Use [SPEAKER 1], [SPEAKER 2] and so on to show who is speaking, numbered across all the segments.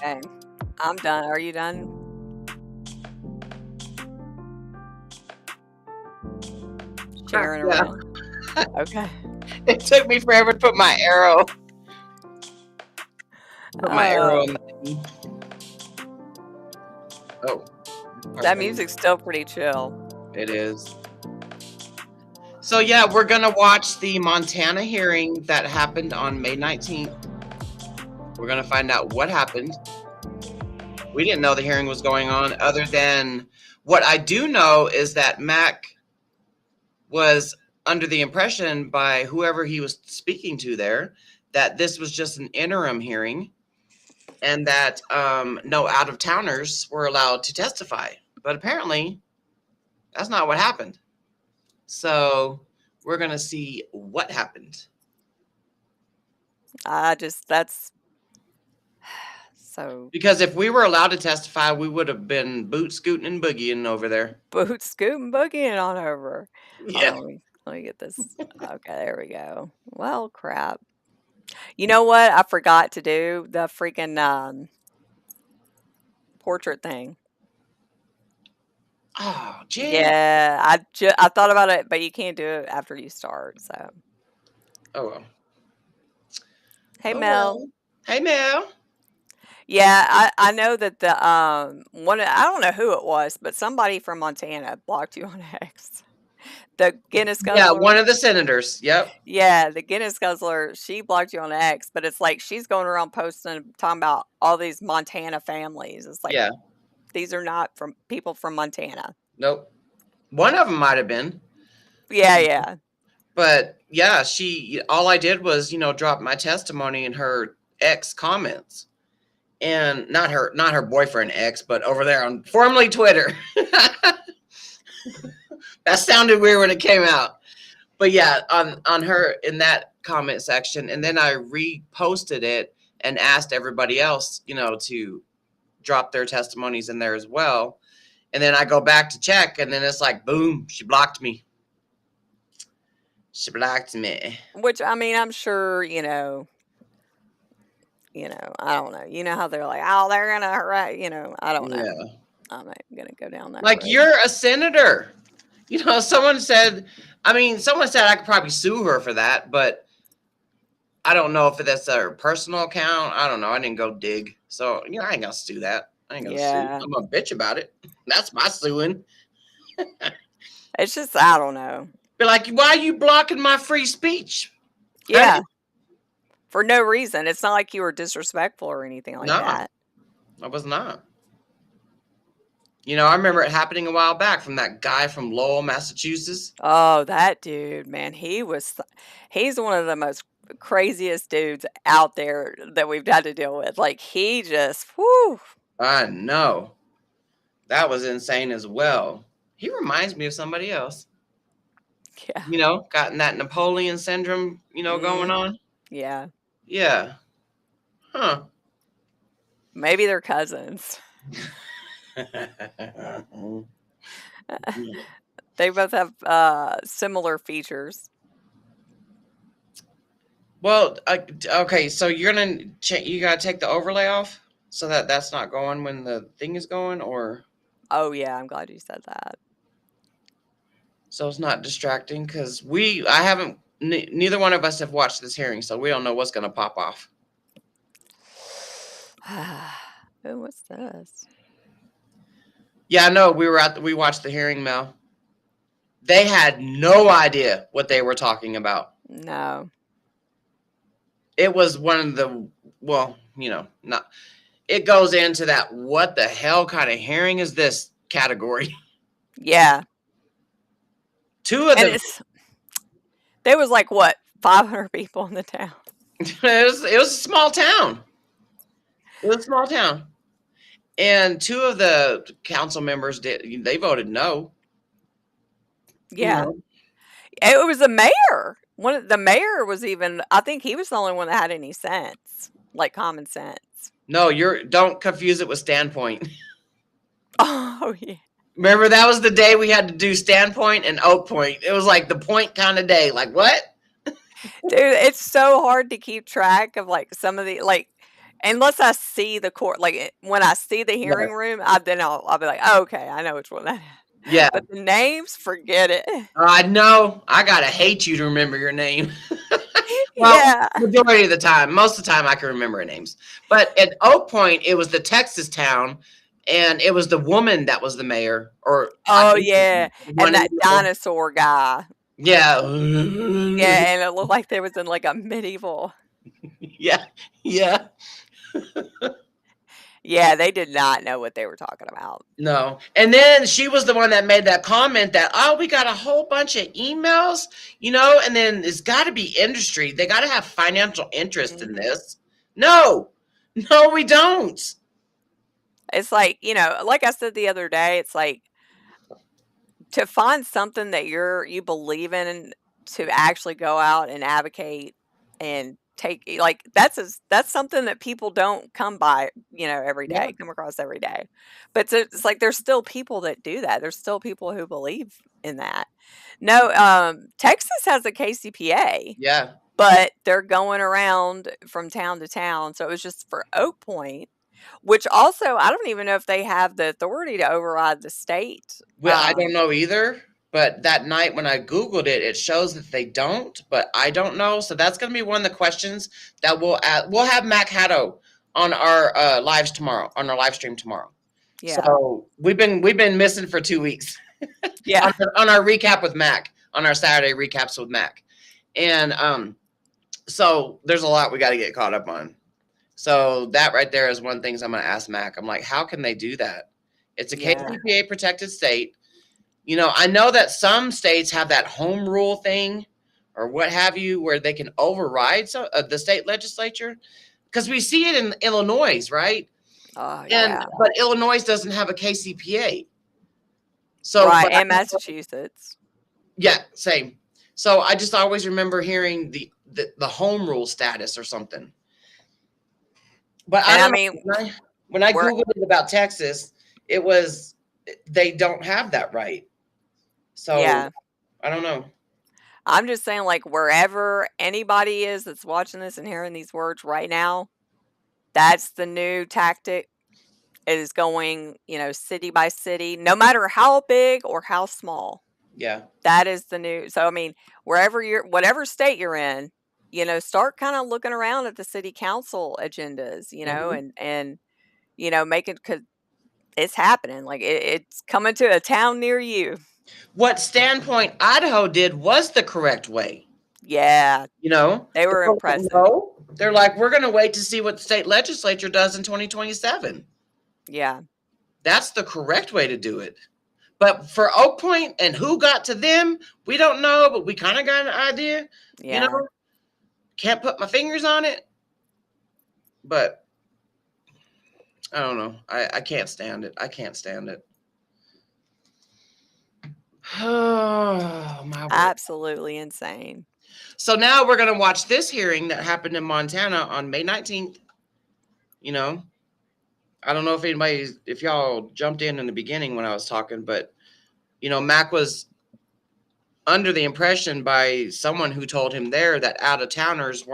[SPEAKER 1] Okay. I'm done. Are you done?
[SPEAKER 2] Crap,
[SPEAKER 1] Sharing
[SPEAKER 2] yeah.
[SPEAKER 1] around? Okay.
[SPEAKER 2] It took me forever to put my arrow. Put my arrow
[SPEAKER 1] Oh,
[SPEAKER 2] in the thing. Oh,
[SPEAKER 1] that music's still pretty chill.
[SPEAKER 2] it is. So yeah, we're gonna watch the Montana hearing that happened on May 19th. We're gonna find out what happened. We didn't know the hearing was going on, other than what I do know is that Mac was under the impression by whoever he was speaking to there that this was just an interim hearing and that no out-of-towners were allowed to testify. But apparently, that's not what happened. So we're going to see what happened.
[SPEAKER 1] That's so
[SPEAKER 2] Because if we were allowed to testify, we would have been boot scooting and boogieing over there.
[SPEAKER 1] boot scooting boogieing on over. Hold
[SPEAKER 2] Yeah.
[SPEAKER 1] on, let me get this. Okay, there we go. Well, crap. You know what? I forgot to do the freaking portrait thing.
[SPEAKER 2] Oh, Jay.
[SPEAKER 1] Yeah, I thought about it, but you can't do it after you start. So,
[SPEAKER 2] Oh, well.
[SPEAKER 1] hey
[SPEAKER 2] Oh,
[SPEAKER 1] Mel.
[SPEAKER 2] well. Hey, Mel.
[SPEAKER 1] Yeah, I know that the one I don't know who it was, but somebody from Montana blocked you on X. The Guinness
[SPEAKER 2] Yeah,
[SPEAKER 1] Guzzler.
[SPEAKER 2] one of the senators. Yep.
[SPEAKER 1] Yeah, the Guinness Guzzler, she blocked you on X, but it's like she's going around posting talking about all these Montana families. It's like
[SPEAKER 2] Yeah.
[SPEAKER 1] these are not from people from Montana.
[SPEAKER 2] Nope. One of them might have been.
[SPEAKER 1] Yeah, yeah.
[SPEAKER 2] But yeah, all I did was, drop my testimony in her ex comments. And not her boyfriend ex, but over there on formerly Twitter. That sounded weird when it came out. But yeah, on her in that comment section, and then I reposted it and asked everybody else, to drop their testimonies in there as well. And then I go back to check, and then it's like, boom, she blocked me. She blocked me.
[SPEAKER 1] Which I mean, I'm sure, I don't know. You know how they're like, oh, they're gonna harass, I don't know.
[SPEAKER 2] Yeah.
[SPEAKER 1] I'm not gonna go down that
[SPEAKER 2] Like,
[SPEAKER 1] road.
[SPEAKER 2] you're a senator. Someone said I could probably sue her for that, but I don't know if that's her personal account. I don't know. I didn't go dig. So, I ain't gonna sue that. I ain't gonna sue. I'm gonna bitch about it. That's my suing.
[SPEAKER 1] It's just, I don't know.
[SPEAKER 2] Be like, why are you blocking my free speech?
[SPEAKER 1] Yeah. For no reason. It's not like you were disrespectful or anything like that.
[SPEAKER 2] I was not. I remember it happening a while back from that guy from Lowell, Massachusetts.
[SPEAKER 1] Oh, that dude, man. He's one of the most craziest dudes out there that we've had to deal with. Like, he just, whew.
[SPEAKER 2] I know. That was insane as well. He reminds me of somebody else.
[SPEAKER 1] Yeah.
[SPEAKER 2] Gotten that Napoleon syndrome, going on.
[SPEAKER 1] Yeah.
[SPEAKER 2] Yeah. Huh.
[SPEAKER 1] Maybe they're cousins. They both have similar features.
[SPEAKER 2] Well, okay, so you gotta take the overlay off so that that's not going when the thing is going, or?
[SPEAKER 1] Oh yeah, I'm glad you said that.
[SPEAKER 2] So it's not distracting, because neither one of us have watched this hearing, so we don't know what's gonna pop off.
[SPEAKER 1] Oh, what's this?
[SPEAKER 2] Yeah, I know. We watched the hearing, Mel. They had no idea what they were talking about.
[SPEAKER 1] No.
[SPEAKER 2] It was one of the, not. It goes into that what the hell kind of hearing is this category.
[SPEAKER 1] Yeah.
[SPEAKER 2] Two of them.
[SPEAKER 1] There was like, what, 500 people in the town?
[SPEAKER 2] It was a small town. It was a small town. And two of the council members they voted no.
[SPEAKER 1] Yeah. It was the mayor. The mayor was I think he was the only one that had any sense, like common sense.
[SPEAKER 2] No, don't confuse it with Standpoint.
[SPEAKER 1] Oh, yeah.
[SPEAKER 2] Remember, that was the day we had to do Standpoint and Oak Point. It was like the point kind of day. Like, what?
[SPEAKER 1] Dude, it's so hard to keep track of like some of the, like, Unless I see the court, like when I see the
[SPEAKER 2] Right.
[SPEAKER 1] hearing room, I'll be like, oh, okay, I know which one that is.
[SPEAKER 2] Yeah.
[SPEAKER 1] But the names, forget it.
[SPEAKER 2] I know. I gotta hate you to remember your name. Well,
[SPEAKER 1] Yeah.
[SPEAKER 2] majority of the time, most of the time, I can remember her names. But at Oak Point, it was the Texas town, and it was the woman that was the mayor, or I
[SPEAKER 1] Oh
[SPEAKER 2] think
[SPEAKER 1] yeah,
[SPEAKER 2] the
[SPEAKER 1] and
[SPEAKER 2] one in
[SPEAKER 1] that
[SPEAKER 2] the middle.
[SPEAKER 1] dinosaur guy.
[SPEAKER 2] Yeah,
[SPEAKER 1] Yeah, and it looked like they was in like a medieval.
[SPEAKER 2] yeah, yeah.
[SPEAKER 1] Yeah, they did not know what they were talking about.
[SPEAKER 2] No. And then she was the one that made that comment that, oh, we got a whole bunch of emails, and then it's got to be industry. They got to have financial interest in
[SPEAKER 1] Hmm.
[SPEAKER 2] this. No, no, we don't.
[SPEAKER 1] It's like, like I said the other day, it's like to find something that you believe in and to actually go out and advocate and take like that's something that people don't come by, every
[SPEAKER 2] Yeah,
[SPEAKER 1] day, come across every day. But it's like there's still people that do that. There's still people who believe in that. No, Texas has a KCPA,
[SPEAKER 2] yeah.
[SPEAKER 1] but they're going around from town to town. So it was just for Oak Point, which also I don't even know if they have the authority to override the state.
[SPEAKER 2] I don't know either. But that night when I Googled it, it shows that they don't, but I don't know. So that's going to be one of the questions that we'll have Mac Haddo on our on our live stream tomorrow.
[SPEAKER 1] Yeah.
[SPEAKER 2] So we've been missing for 2 weeks
[SPEAKER 1] Yeah.
[SPEAKER 2] on our recap with Mac, on our Saturday recaps with Mac. And so there's a lot we got to get caught up on. So that right there is one of the things I'm going to ask Mac. I'm like, how can they do that? It's a
[SPEAKER 1] Yeah.
[SPEAKER 2] KCPA protected state. I know that some states have that home rule thing or what have you, where they can override the state legislature, because we see it in Illinois, right?
[SPEAKER 1] Oh, yeah.
[SPEAKER 2] But Illinois doesn't have a KCPA. So,
[SPEAKER 1] Right,
[SPEAKER 2] but
[SPEAKER 1] and Massachusetts.
[SPEAKER 2] yeah, same. So I just always remember hearing the home rule status or something. But I
[SPEAKER 1] And I
[SPEAKER 2] don't
[SPEAKER 1] mean,
[SPEAKER 2] know. When I
[SPEAKER 1] we're
[SPEAKER 2] Googled it about Texas, it was they don't have that right. So
[SPEAKER 1] yeah.
[SPEAKER 2] I don't know.
[SPEAKER 1] I'm just saying, like, wherever anybody is that's watching this and hearing these words right now, that's the new tactic. It is going, city by city, no matter how big or how small.
[SPEAKER 2] Yeah.
[SPEAKER 1] That is the new. So, I mean, whatever state you're in, start kind of looking around at the city council agendas,
[SPEAKER 2] Mhm.
[SPEAKER 1] and make it, because it's happening. Like it's coming to a town near you.
[SPEAKER 2] What Standpoint Idaho did was the correct way.
[SPEAKER 1] Yeah,
[SPEAKER 2] You know,
[SPEAKER 1] they were
[SPEAKER 2] they're like,
[SPEAKER 1] impressive.
[SPEAKER 2] no, they're like, we're going to wait to see what the state legislature does in 2027.
[SPEAKER 1] Yeah,
[SPEAKER 2] That's the correct way to do it. But for Oak Point and who got to them, we don't know, but we kind of got an idea. You
[SPEAKER 1] yeah.
[SPEAKER 2] know, can't put my fingers on it, but I don't know. I can't stand it. I can't stand it. Oh, my word.
[SPEAKER 1] Absolutely insane.
[SPEAKER 2] So now we're going to watch this hearing that happened in Montana on May 19th. You know, I don't know if y'all jumped in the beginning when I was talking, but, Mac was under the impression by someone who told him there that out-of-towners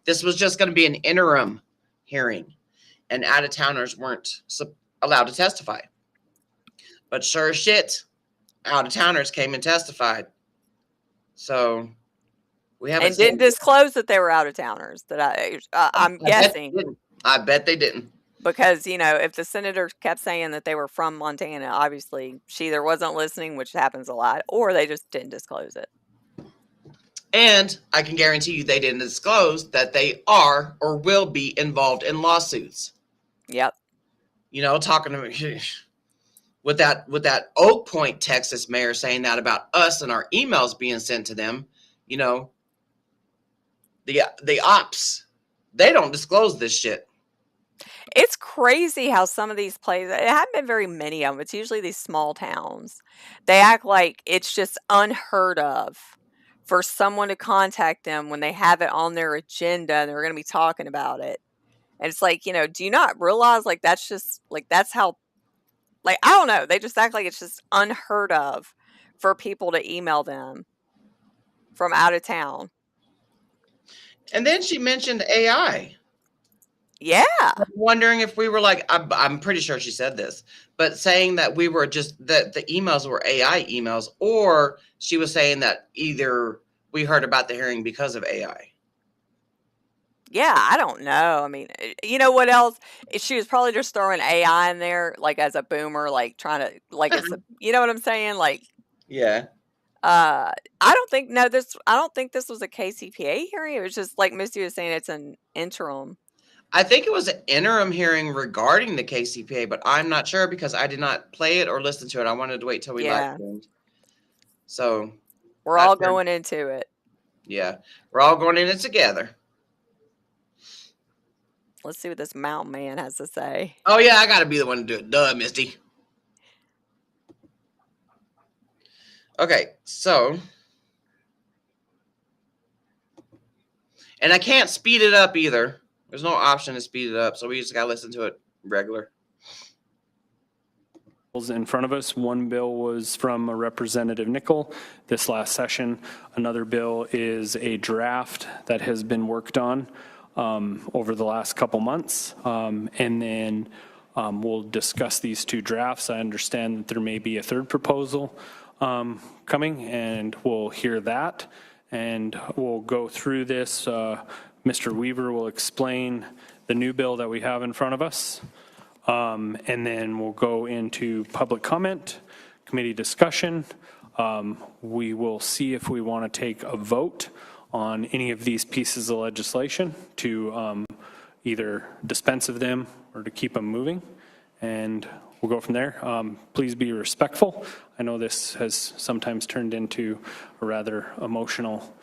[SPEAKER 2] this was just going to be an interim hearing, and out-of-towners weren't allowed to testify. But sure as shit, out-of-towners came and testified. So we haven't
[SPEAKER 1] And didn't
[SPEAKER 2] seen.
[SPEAKER 1] disclose that they were out of towners. I'm
[SPEAKER 2] I bet
[SPEAKER 1] guessing
[SPEAKER 2] they didn't. I bet they didn't.
[SPEAKER 1] because if the senator kept saying that they were from Montana, obviously she either wasn't listening, which happens a lot, or they just didn't disclose it.
[SPEAKER 2] And I can guarantee you they didn't disclose that they are or will be involved in lawsuits.
[SPEAKER 1] Yep.
[SPEAKER 2] Talking to me with that Oak Point, Texas mayor saying that about us and our emails being sent to them, the ops, they don't disclose this shit.
[SPEAKER 1] It's crazy how some of these places, it haven't been very many of them. It's usually these small towns. They act like it's just unheard of for someone to contact them when they have it on their agenda and they're going to be talking about it. And it's like, do you not realize like that's just like that's how, like, I don't know. They just act like it's just unheard of for people to email them from out of town.
[SPEAKER 2] And then she mentioned AI.
[SPEAKER 1] Yeah.
[SPEAKER 2] I'm wondering if we were like, I'm pretty sure she said this, but saying that we were just that the emails were AI emails, or she was saying that either we heard about the hearing because of AI.
[SPEAKER 1] Yeah, I don't know. I mean, you know what else? She was probably just throwing AI in there, like as a boomer, like trying to, like it's a, you know what I'm saying? Like,
[SPEAKER 2] Yeah.
[SPEAKER 1] I don't think, no, I don't think this was a KCPA hearing. It was just like Misty was saying, it's an interim.
[SPEAKER 2] I think it was an interim hearing regarding the KCPA, but I'm not sure because I did not play it or listen to it. I wanted to wait till we live
[SPEAKER 1] Yeah,
[SPEAKER 2] streamed. So
[SPEAKER 1] we're
[SPEAKER 2] I
[SPEAKER 1] all
[SPEAKER 2] heard,
[SPEAKER 1] going into it.
[SPEAKER 2] yeah, we're all going in it together.
[SPEAKER 1] Let's see what this mountain man has to say.
[SPEAKER 2] Oh yeah, I got to be the one to do it. Duh, Misty. Okay, so, and I can't speed it up either. There's no option to speed it up, so we just got to listen to it regular.
[SPEAKER 3] In front of us. One bill was from a Representative Nickel this last session. Another bill is a draft that has been worked on over the last couple months. And then we'll discuss these two drafts. I understand that there may be a third proposal coming, and we'll hear that. And we'll go through this. Mr. Weaver will explain the new bill that we have in front of us. And then we'll go into public comment, committee discussion. We will see if we want to take a vote on any of these pieces of legislation to either dispense of them or to keep them moving. And we'll go from there. Please be respectful. I know this has sometimes turned into a rather emotional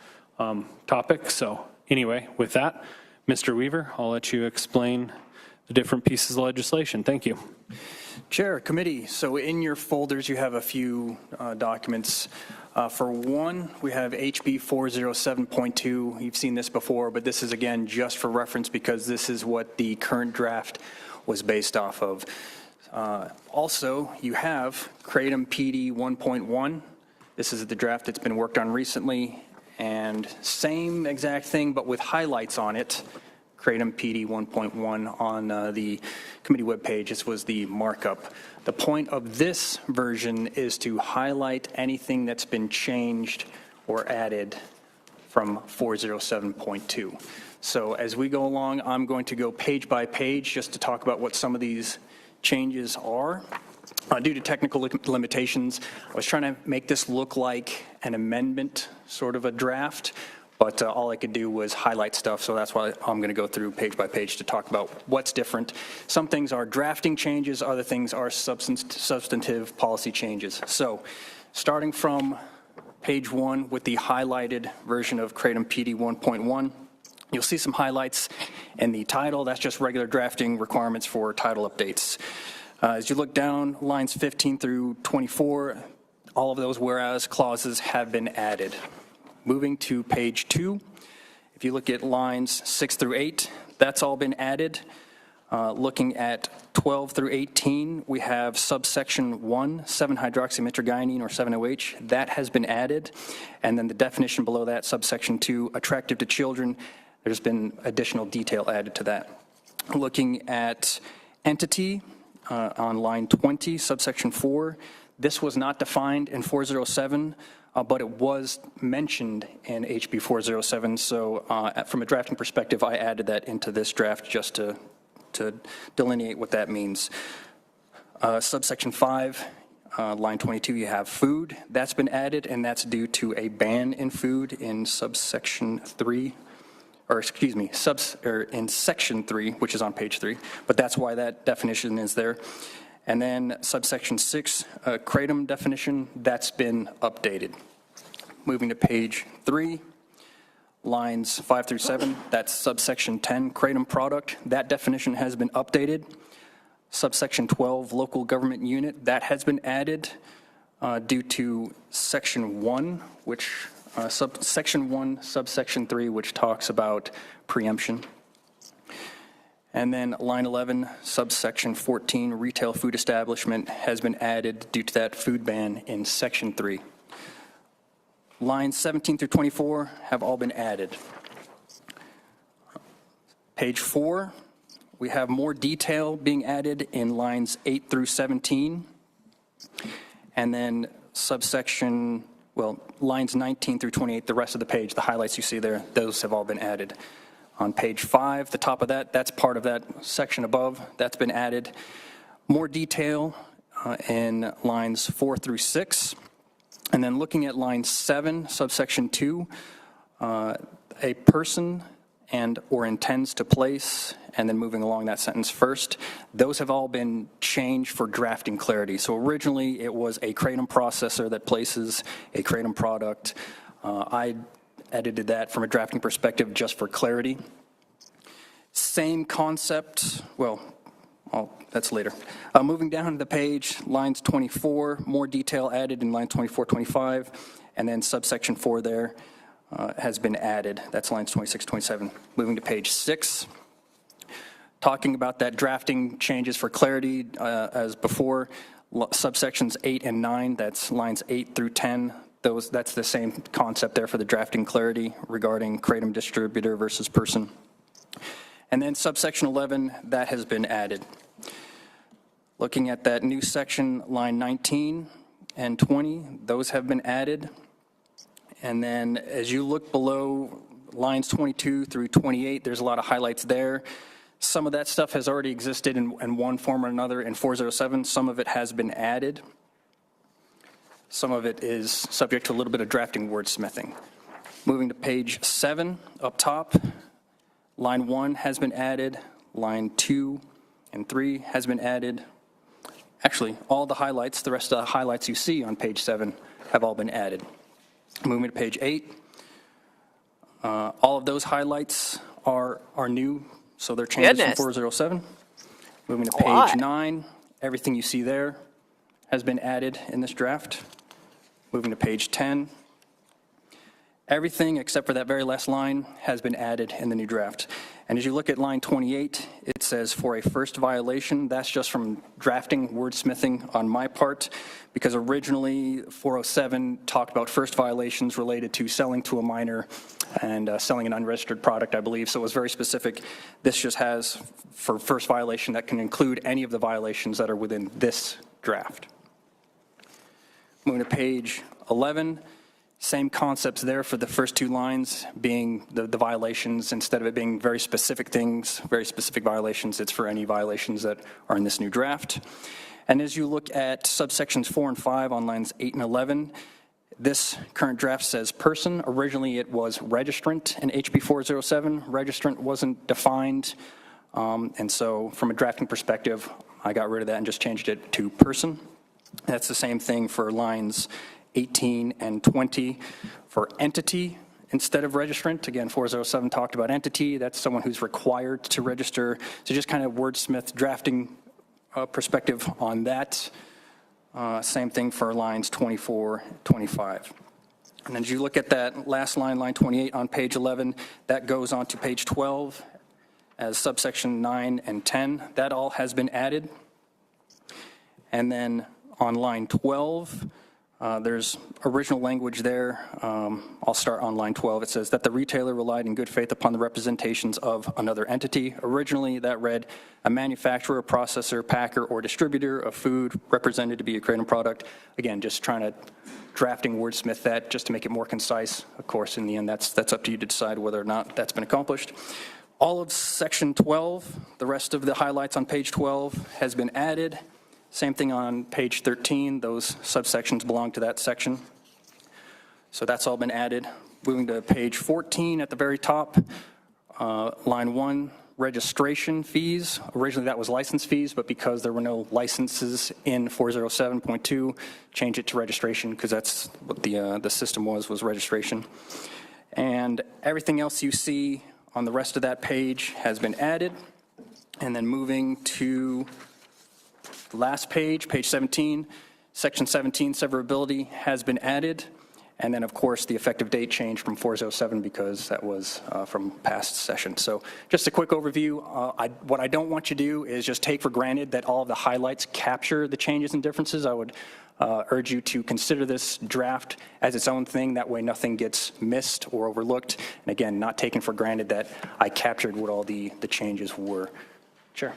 [SPEAKER 3] topic. So anyway, with that, Mr. Weaver, I'll let you explain the different pieces of legislation. Thank you.
[SPEAKER 4] Chair, committee, so in your folders you have a few documents. For one, we have HB 407.2. You've seen this before, but this is again just for reference because this is what the current draft was based off of. Also, you have Kratom PD 1.1. This is the draft that's been worked on recently, and same exact thing but with highlights on it. Kratom PD 1.1 on the committee webpage. This was the markup. The point of this version is to highlight anything that's been changed or added from 407.2. So as we go along, I'm going to go page by page just to talk about what some of these changes are. Due to technical limitations, I was trying to make this look like an amendment, sort of a draft. But all I could do was highlight stuff, so that's why I'm going to go through page by page to talk about what's different. Some things are drafting changes, other things are substantive policy changes. So starting from page 1 with the highlighted version of Kratom PD 1.1, you'll see some highlights in the title. That's just regular drafting requirements for title updates. As you look down, lines 15 through 24, all of those whereas clauses have been added. Moving to page 2, if you look at lines 6 through 8, that's all been added. Looking at 12 through 18, we have subsection 1, 7-hydroxymitragynine or 7-OH. That has been added. And then the definition below that, subsection 2, attractive to children, there's been additional detail added to that. Looking at entity on line 20, subsection 4, this was not defined in 407. But it was mentioned in HB 407, so from a drafting perspective, I added that into this draft just to delineate what that means. Subsection 5, line 22, you have food. That's been added, and that's due to a ban in food in subsection 3, or excuse me, in section 3, which is on page 3, but that's why that definition is there. And then subsection 6, kratom definition, that's been updated. Moving to page 3, lines 5 through 7, that's subsection 10, kratom product. That definition has been updated. Subsection 12, local government unit, that has been added due to section 1, which section 1, subsection 3, which talks about preemption. And then line 11, subsection 14, retail food establishment has been added due to that food ban in section 3. Lines 17 through 24 have all been added. Page 4, we have more detail being added in lines 8 through 17. And then subsection, well, lines 19 through 28, the rest of the page, the highlights you see there, those have all been added. On page 5, the top of that, that's part of that section above, that's been added. More detail in lines 4 through 6. And then looking at line 7, subsection 2, a person and or intends to place, and then moving along that sentence first, those have all been changed for drafting clarity. So originally it was a kratom processor that places a kratom product. I edited that from a drafting perspective just for clarity. Same concept, well, that's later. Moving down the page, lines 24, more detail added in line 24, 25, and then subsection 4 there has been added. That's lines 26, 27. Moving to page 6, talking about that drafting changes for clarity as before, subsections 8 and 9, that's lines 8 through 10. That's the same concept there for the drafting clarity regarding kratom distributor versus person. And then subsection 11, that has been added. Looking at that new section, line 19 and 20, those have been added. And then as you look below lines 22 through 28, there's a lot of highlights there. Some of that stuff has already existed in one form or another in 407. Some of it has been added. Some of it is subject to a little bit of drafting wordsmithing. Moving to page 7, up top, line 1 has been added. Line 2 and 3 has been added. Actually, all the highlights, the rest of the highlights you see on page 7 have all been added. Moving to page 8, all of those highlights are new, so they're changes from 407. Moving to page 9, everything you see there has been added in this draft. Moving to page 10, everything except for that very last line has been added in the new draft. And as you look at line 28, it says for a first violation. That's just from drafting wordsmithing on my part, because originally 407 talked about first violations related to selling to a minor and selling an unregistered product, I believe. So it was very specific. This just has for first violation that can include any of the violations that are within this draft. Moving to page 11. Same concepts there for the first 2 lines being the violations. Instead of it being very specific things, very specific violations, it's for any violations that are in this new draft. And as you look at subsections 4 and 5 on lines 8 and 11, this current draft says person. Originally it was registrant in HB 407. Registrant wasn't defined. And so from a drafting perspective, I got rid of that and just changed it to person. That's the same thing for lines 18 and 20 for entity instead of registrant. Again, 407 talked about entity. That's someone who's required to register. So just kind of wordsmith drafting perspective on that. Same thing for lines 24, 25. And as you look at that last line, line 28 on page 11, that goes on to page 12 as subsection 9 and 10. That all has been added. And then on line 12, there's original language there. I'll start on line 12. It says that the retailer relied in good faith upon the representations of another entity. Originally, that read a manufacturer, processor, packer, or distributor of food represented to be a kratom product. Again, just trying to drafting wordsmith that just to make it more concise. Of course, in the end, that's up to you to decide whether or not that's been accomplished. All of section 12, the rest of the highlights on page 12 has been added. Same thing on page 13. Those subsections belong to that section. So that's all been added. Moving to page 14 at the very top, line 1, registration fees. Originally that was license fees, but because there were no licenses in 407.2, change it to registration because that's what the system was registration. And everything else you see on the rest of that page has been added. And then moving to the last page, page 17, section 17, severability has been added. And then, of course, the effective date changed from 407 because that was from past session. So just a quick overview. What I don't want you to do is just take for granted that all of the highlights capture the changes and differences. I would urge you to consider this draft as its own thing. That way nothing gets missed or overlooked. And again, not taken for granted that I captured what all the changes were. Sure.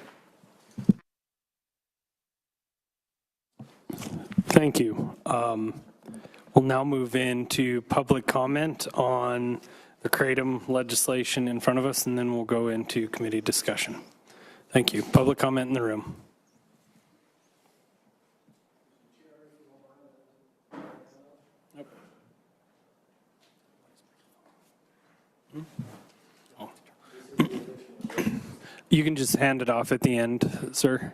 [SPEAKER 3] Thank you. We'll now move into public comment on the Kratom legislation in front of us, and then we'll go into committee discussion. Thank you. Public comment in the room. You can just hand it off at the end, sir.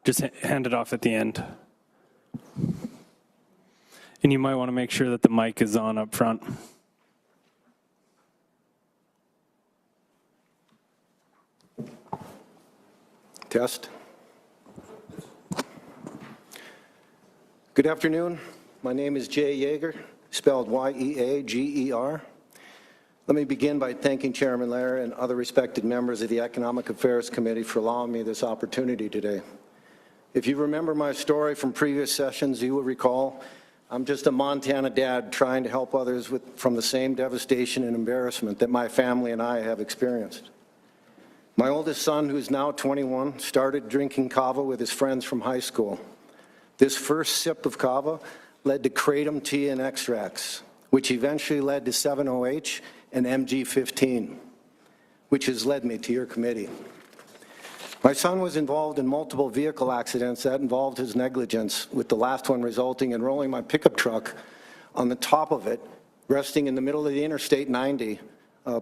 [SPEAKER 3] Just hand it off at the end. And you might want to make sure that the mic is on up front.
[SPEAKER 5] Test. Good afternoon. My name is Jay Yeager, spelled Y-E-A-G-E-R. Let me begin by thanking Chairman Lair and other respected members of the Economic Affairs Committee for allowing me this opportunity today. If you remember my story from previous sessions, you will recall I'm just a Montana dad trying to help others from the same devastation and embarrassment that my family and I have experienced. My oldest son, who's now 21, started drinking kava with his friends from high school. This first sip of kava led to kratom tea and extracts, which eventually led to 7-OH and MG15, which has led me to your committee. My son was involved in multiple vehicle accidents that involved his negligence, with the last one resulting in rolling my pickup truck on the top of it, resting in the middle of the Interstate 90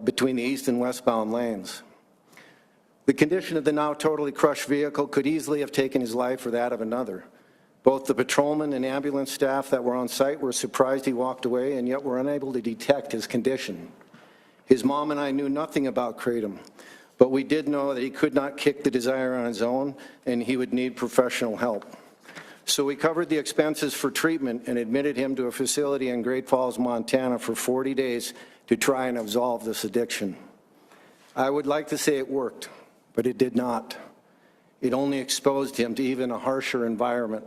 [SPEAKER 5] between the east and westbound lanes. The condition of the now totally crushed vehicle could easily have taken his life or that of another. Both the patrolman and ambulance staff that were on site were surprised he walked away, and yet were unable to detect his condition. His mom and I knew nothing about kratom, but we did know that he could not kick the desire on his own, and he would need professional help. So we covered the expenses for treatment and admitted him to a facility in Great Falls, Montana for 40 days to try and absolve this addiction. I would like to say it worked, but it did not. It only exposed him to even a harsher environment.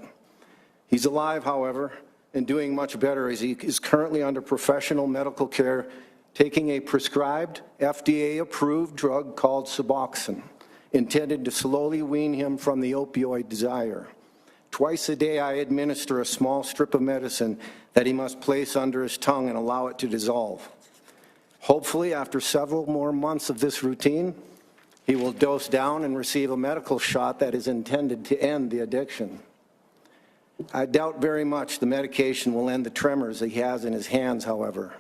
[SPEAKER 5] He's alive, however, and doing much better, as he is currently under professional medical care, taking a prescribed, FDA-approved drug called Suboxone, intended to slowly wean him from the opioid desire. Twice a day, I administer a small strip of medicine that he must place under his tongue and allow it to dissolve. Hopefully, after several more months of this routine, he will dose down and receive a medical shot that is intended to end the addiction. I doubt very much the medication will end the tremors that he has in his hands, however.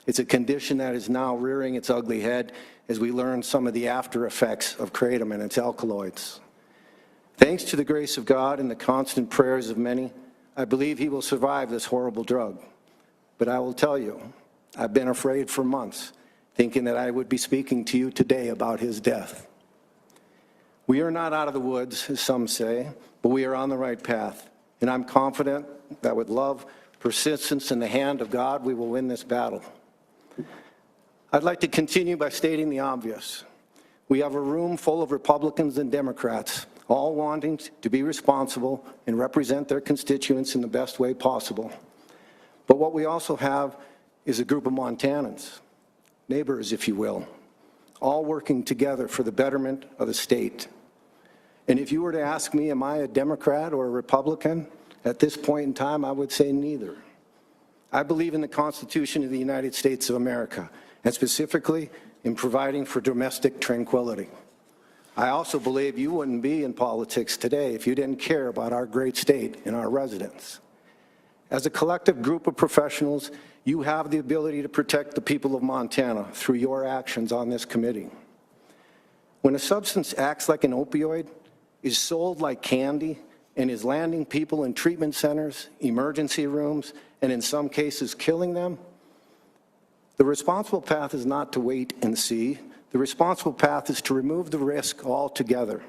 [SPEAKER 5] It's a condition that is now rearing its ugly head as we learn some of the after effects of kratom and its alkaloids. Thanks to the grace of God and the constant prayers of many, I believe he will survive this horrible drug. But I will tell you, I've been afraid for months, thinking that I would be speaking to you today about his death. We are not out of the woods, as some say, but we are on the right path. And I'm confident that with love, persistence, and the hand of God, we will win this battle. I'd like to continue by stating the obvious. We have a room full of Republicans and Democrats, all wanting to be responsible and represent their constituents in the best way possible. But what we also have is a group of Montanans, neighbors, if you will, all working together for the betterment of the state. And if you were to ask me, am I a Democrat or a Republican? At this point in time, I would say neither. I believe in the Constitution of the United States of America, and specifically in providing for domestic tranquility. I also believe you wouldn't be in politics today if you didn't care about our great state and our residents. As a collective group of professionals, you have the ability to protect the people of Montana through your actions on this committee. When a substance acts like an opioid, is sold like candy, and is landing people in treatment centers, emergency rooms, and in some cases killing them, the responsible path is not to wait and see. The responsible path is to remove the risk altogether.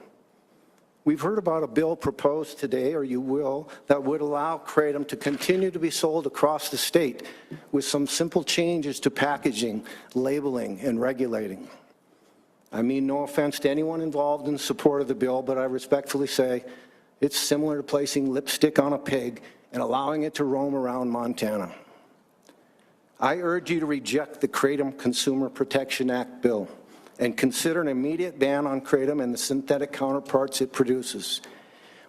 [SPEAKER 5] We've heard about a bill proposed today, or you will, that would allow kratom to continue to be sold across the state with some simple changes to packaging, labeling, and regulating. I mean no offense to anyone involved in support of the bill, but I respectfully say it's similar to placing lipstick on a pig and allowing it to roam around Montana. I urge you to reject the Kratom Consumer Protection Act bill and consider an immediate ban on kratom and the synthetic counterparts it produces.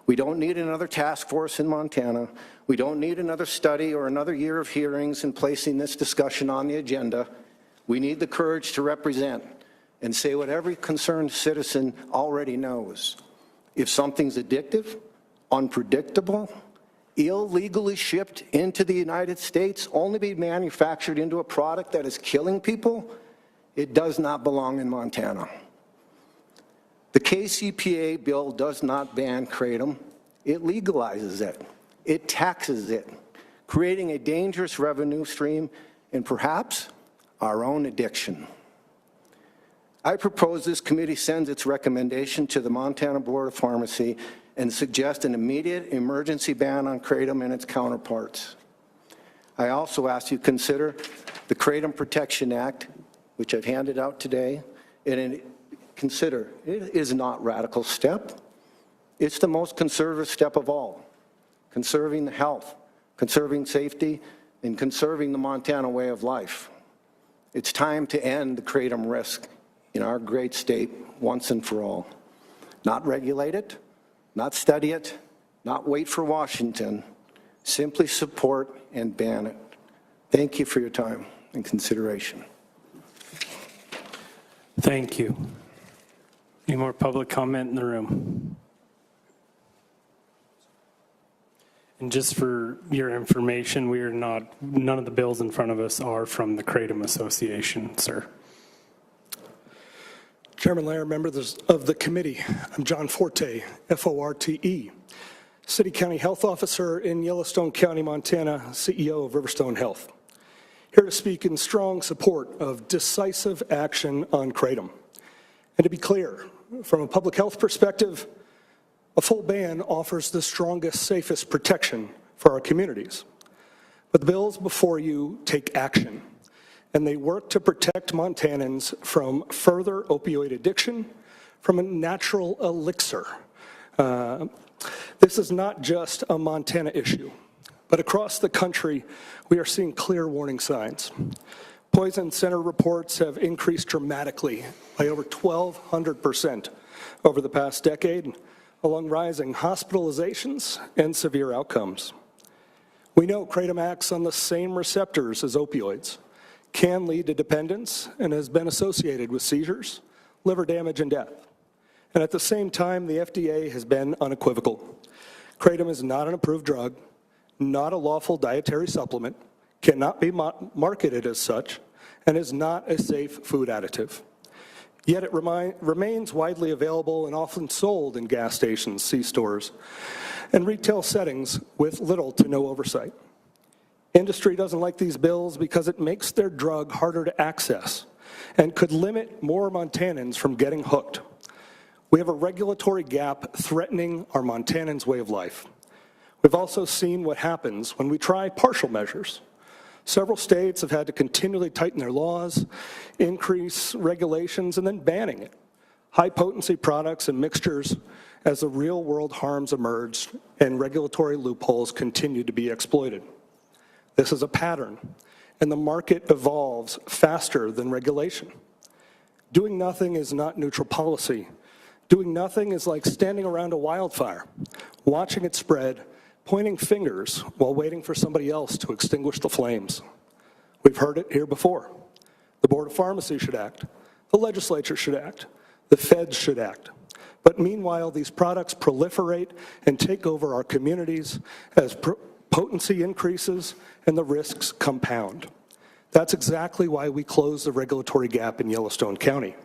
[SPEAKER 5] We don't need another task force in Montana. We don't need another study or another year of hearings and placing this discussion on the agenda. We need the courage to represent and say what every concerned citizen already knows. If something's addictive, unpredictable, illegally shipped into the United States, only be manufactured into a product that is killing people, it does not belong in Montana. The KCPA bill does not ban kratom. It legalizes it. It taxes it, creating a dangerous revenue stream and perhaps our own addiction. I propose this committee sends its recommendation to the Montana Board of Pharmacy and suggest an immediate emergency ban on kratom and its counterparts. I also ask you to consider the Kratom Protection Act, which I've handed out today, and consider it is not a radical step. It's the most conservative step of all, conserving the health, conserving safety, and conserving the Montana way of life. It's time to end the kratom risk in our great state once and for all. Not regulate it, not study it, not wait for Washington, simply support and ban it. Thank you for your time and consideration.
[SPEAKER 3] Thank you. Any more public comment in the room? And just for your information, we are not, none of the bills in front of us are from the Kratom Association, sir.
[SPEAKER 6] Chairman Lair, members of the committee, I'm John Forte, F-O-R-T-E, City County Health Officer in Yellowstone County, Montana, CEO of Riverstone Health. Here to speak in strong support of decisive action on kratom. And to be clear, from a public health perspective, a full ban offers the strongest, safest protection for our communities. But the bills before you take action, and they work to protect Montanans from further opioid addiction, from a natural elixir. This is not just a Montana issue, but across the country, we are seeing clear warning signs. Poison center reports have increased dramatically by over 1,200% over the past decade, along rising hospitalizations and severe outcomes. We know kratom acts on the same receptors as opioids, can lead to dependence, and has been associated with seizures, liver damage, and death. And at the same time, the FDA has been unequivocal. Kratom is not an approved drug, not a lawful dietary supplement, cannot be marketed as such, and is not a safe food additive. Yet it remains widely available and often sold in gas stations, C-stores, and retail settings with little to no oversight. Industry doesn't like these bills because it makes their drug harder to access and could limit more Montanans from getting hooked. We have a regulatory gap threatening our Montanans' way of life. We've also seen what happens when we try partial measures. Several states have had to continually tighten their laws, increase regulations, and then banning it. High-potency products and mixtures as the real-world harms emerge and regulatory loopholes continue to be exploited. This is a pattern, and the market evolves faster than regulation. Doing nothing is not neutral policy. Doing nothing is like standing around a wildfire, watching it spread, pointing fingers while waiting for somebody else to extinguish the flames. We've heard it here before. The Board of Pharmacy should act. The legislature should act. The feds should act. But meanwhile, these products proliferate and take over our communities as potency increases and the risks compound. That's exactly why we closed the regulatory gap in Yellowstone County.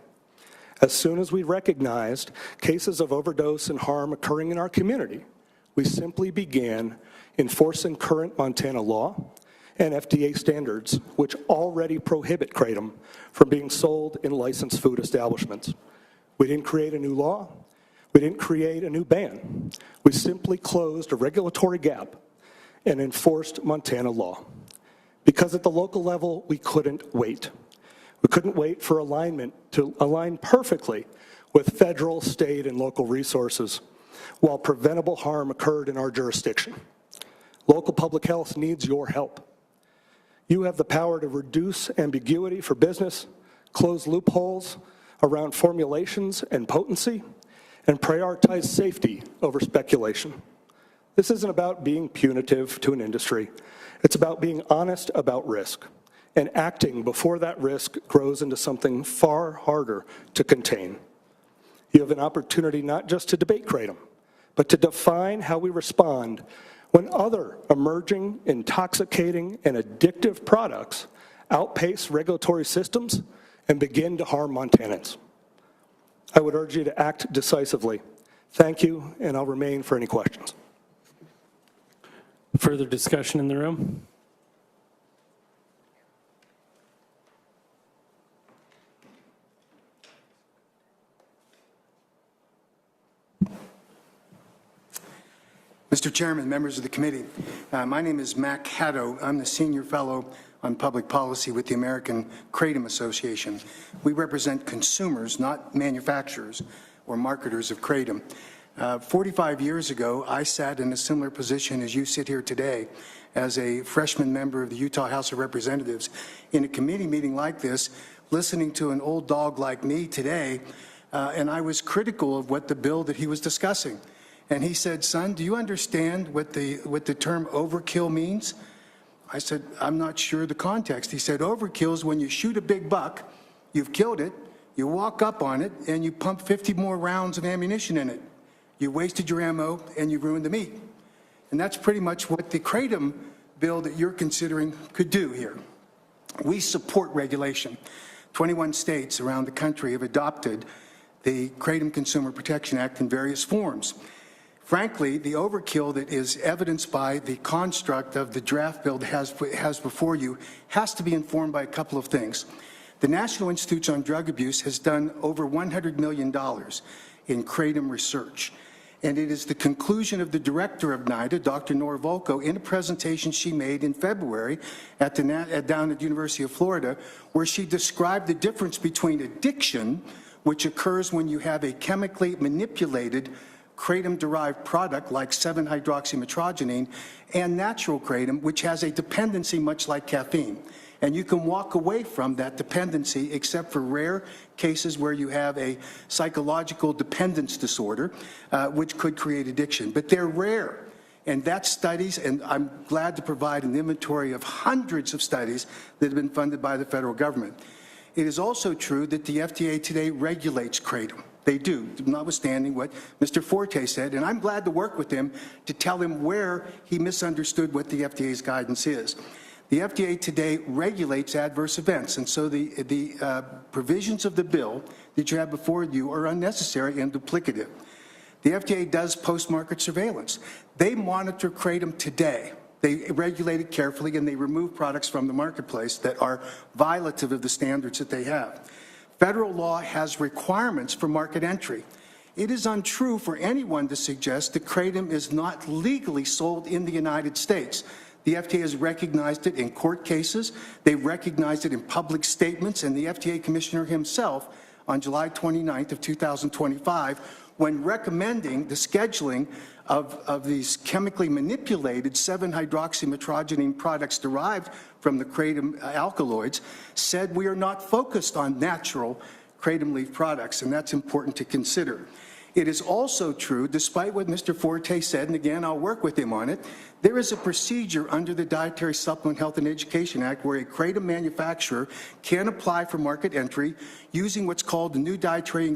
[SPEAKER 6] As soon as we recognized cases of overdose and harm occurring in our community, we simply began enforcing current Montana law and FDA standards, which already prohibit kratom from being sold in licensed food establishments. We didn't create a new law. We didn't create a new ban. We simply closed a regulatory gap and enforced Montana law. Because at the local level, we couldn't wait. We couldn't wait for alignment to align perfectly with federal, state, and local resources while preventable harm occurred in our jurisdiction. Local public health needs your help. You have the power to reduce ambiguity for business, close loopholes around formulations and potency, and prioritize safety over speculation. This isn't about being punitive to an industry. It's about being honest about risk and acting before that risk grows into something far harder to contain. You have an opportunity not just to debate kratom, but to define how we respond when other emerging, intoxicating, and addictive products outpace regulatory systems and begin to harm Montanans. I would urge you to act decisively. Thank you, and I'll remain for any questions.
[SPEAKER 3] Further discussion in the room?
[SPEAKER 7] Mr. Chairman, members of the committee, my name is Mac Haddo. I'm the Senior Fellow on Public Policy with the American Kratom Association. We represent consumers, not manufacturers or marketers of kratom. 45 years ago, I sat in a similar position as you sit here today as a freshman member of the Utah House of Representatives in a committee meeting like this, listening to an old dog like me today, and I was critical of what the bill that he was discussing. And he said, son, do you understand what the term overkill means? I said, I'm not sure the context. He said, overkill is when you shoot a big buck, you've killed it, you walk up on it, and you pump 50 more rounds of ammunition in it. You wasted your ammo, and you ruined the meat. And that's pretty much what the kratom bill that you're considering could do here. We support regulation. 21 states around the country have adopted the Kratom Consumer Protection Act in various forms. Frankly, the overkill that is evidenced by the construct of the draft bill that has before you has to be informed by a couple of things. The National Institute on Drug Abuse has done over $100 million in kratom research. And it is the conclusion of the director of NIDA, Dr. Nora Volko, in a presentation she made in February down at the University of Florida, where she described the difference between addiction, which occurs when you have a chemically manipulated kratom-derived product like 7-hydroxymetrogenine, and natural kratom, which has a dependency much like caffeine. And you can walk away from that dependency except for rare cases where you have a psychological dependence disorder, which could create addiction. But they're rare. And that's studies, and I'm glad to provide an inventory of hundreds of studies that have been funded by the federal government. It is also true that the FDA today regulates kratom. They do, notwithstanding what Mr. Forte said, and I'm glad to work with him to tell him where he misunderstood what the FDA's guidance is. The FDA today regulates adverse events, and so the provisions of the bill that you have before you are unnecessary and duplicative. The FDA does post-market surveillance. They monitor kratom today. They regulate it carefully, and they remove products from the marketplace that are violative of the standards that they have. Federal law has requirements for market entry. It is untrue for anyone to suggest that kratom is not legally sold in the United States. The FDA has recognized it in court cases. They recognized it in public statements, and the FDA commissioner himself on July 29th of 2025, when recommending the scheduling of these chemically manipulated 7-hydroxymetrogenine products derived from the kratom alkaloids, said we are not focused on natural kratom leaf products, and that's important to consider. It is also true, despite what Mr. Forte said, and again, I'll work with him on it, there is a procedure under the Dietary Supplement Health and Education Act where a kratom manufacturer can apply for market entry using what's called the New Dietary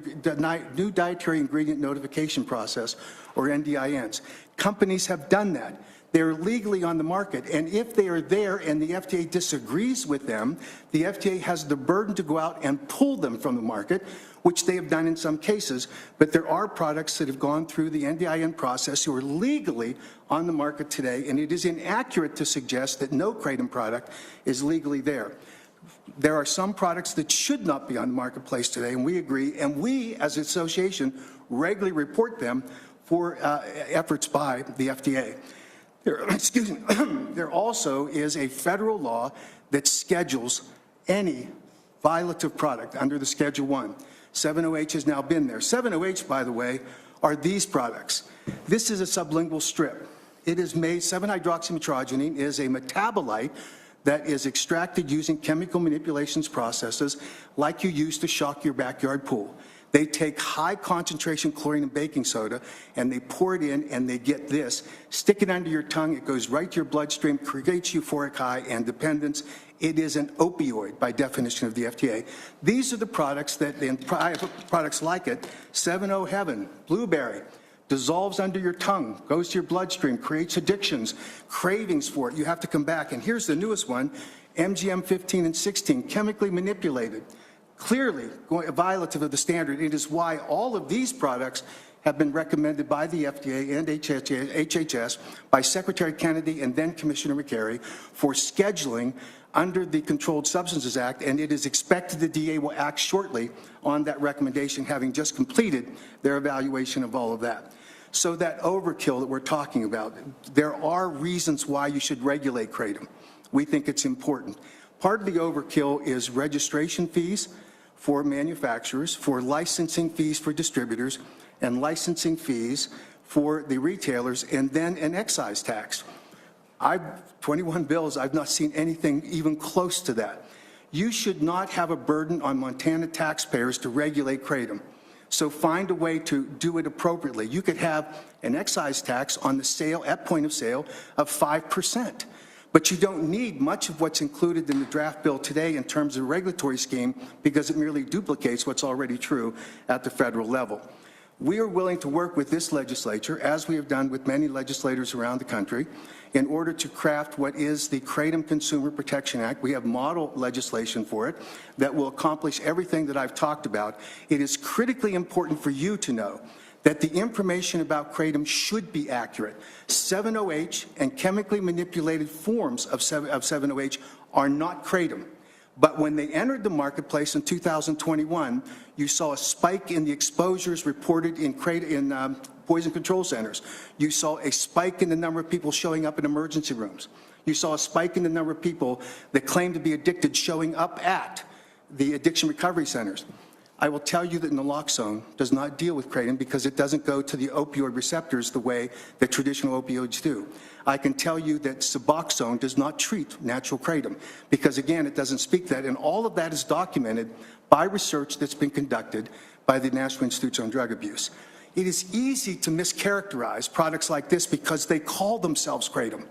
[SPEAKER 7] Ingredient Notification Process, or NDINs. Companies have done that. They're legally on the market, and if they are there and the FDA disagrees with them, the FDA has the burden to go out and pull them from the market, which they have done in some cases, but there are products that have gone through the NDIN process who are legally on the market today, and it is inaccurate to suggest that no kratom product is legally there. There are some products that should not be on the marketplace today, and we agree, and we as an association regularly report them for efforts by the FDA. There also is a federal law that schedules any violative product under the Schedule 1. 7-OH has now been there. 7-OH, by the way, are these products. This is a sublingual strip. It is made, 7-hydroxymetrogenine is a metabolite that is extracted using chemical manipulations processes like you use to shock your backyard pool. They take high concentration chlorine and baking soda and they pour it in and they get this, stick it under your tongue, it goes right to your bloodstream, creates euphoric high and dependence. It is an opioid by definition of the FDA. These are the products that, and products like it, 7-0 Heaven, Blueberry, dissolves under your tongue, goes to your bloodstream, creates addictions, cravings for it. You have to come back. And here's the newest one, MGM 15 and 16, chemically manipulated. Clearly violative of the standard. It is why all of these products have been recommended by the FDA and HHS, by Secretary Kennedy and then Commissioner McCary for scheduling under the Controlled Substances Act, and it is expected the DA will act shortly on that recommendation, having just completed their evaluation of all of that. So that overkill that we're talking about, there are reasons why you should regulate kratom. We think it's important. Part of the overkill is registration fees for manufacturers, for licensing fees for distributors, and licensing fees for the retailers, and then an excise tax. 21 bills, I've not seen anything even close to that. You should not have a burden on Montana taxpayers to regulate kratom. So find a way to do it appropriately. You could have an excise tax on the sale, at point of sale, of 5%. But you don't need much of what's included in the draft bill today in terms of a regulatory scheme because it merely duplicates what's already true at the federal level. We are willing to work with this legislature, as we have done with many legislators around the country, in order to craft what is the Kratom Consumer Protection Act. We have model legislation for it that will accomplish everything that I've talked about. It is critically important for you to know that the information about kratom should be accurate. 7-OH and chemically manipulated forms of 7-OH are not kratom. But when they entered the marketplace in 2021, you saw a spike in the exposures reported in poison control centers. You saw a spike in the number of people showing up in emergency rooms. You saw a spike in the number of people that claim to be addicted showing up at the addiction recovery centers. I will tell you that naloxone does not deal with kratom because it doesn't go to the opioid receptors the way that traditional opioids do. I can tell you that Suboxone does not treat natural kratom because, again, it doesn't speak that, and all of that is documented by research that's been conducted by the National Institute on Drug Abuse. It is easy to mischaracterize products like this because they call themselves kratom,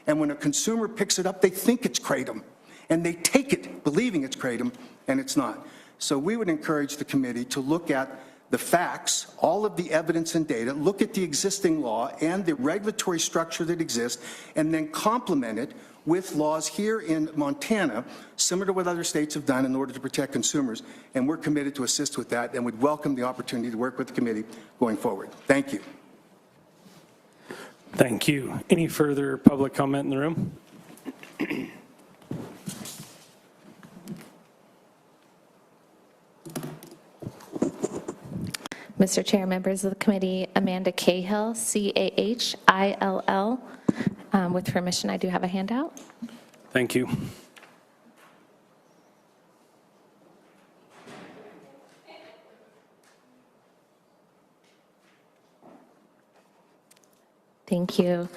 [SPEAKER 7] and when a consumer picks it up, they think it's kratom, and they take it believing it's kratom, and it's not. So we would encourage the committee to look at the facts, all of the evidence and data, look at the existing law and the regulatory structure that exists, and then complement it with laws here in Montana, similar to what other states have done in order to protect consumers. And we're committed to assist with that and would welcome the opportunity to work with the committee going forward. Thank you.
[SPEAKER 3] Thank you. Any further public comment in the room?
[SPEAKER 8] Mr. Chair, members of the committee, Amanda Cahill, C-A-H-I-L-L. With permission, I do have a handout.
[SPEAKER 3] Thank you.
[SPEAKER 8] Thank you.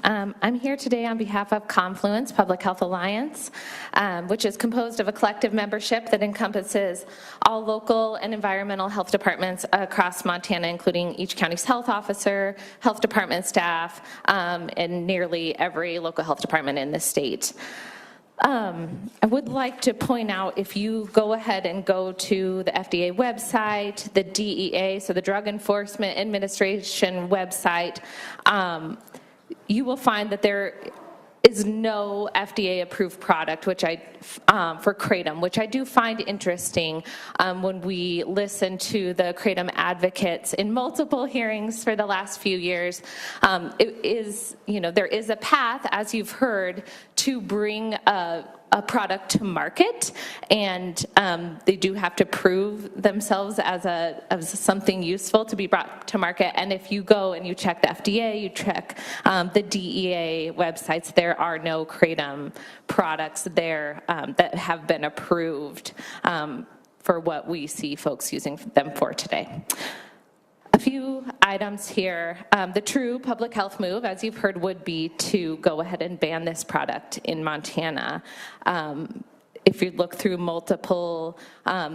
[SPEAKER 8] I'm here today on behalf of Confluence Public Health Alliance, which is composed of a collective membership that encompasses all local and environmental health departments across Montana, including each county's health officer, health department staff, and nearly every local health department in the state. I would like to point out, if you go ahead and go to the FDA website, the DEA, so the Drug Enforcement Administration website, you will find that there is no FDA-approved product for kratom, which I do find interesting when we listen to the kratom advocates in multiple hearings for the last few years. There is a path, as you've heard, to bring a product to market, and they do have to prove themselves as something useful to be brought to market. And if you go and you check the FDA, you check the DEA websites, there are no kratom products there that have been approved for what we see folks using them for today. A few items here. The true public health move, as you've heard, would be to go ahead and ban this product in Montana. If you look through multiple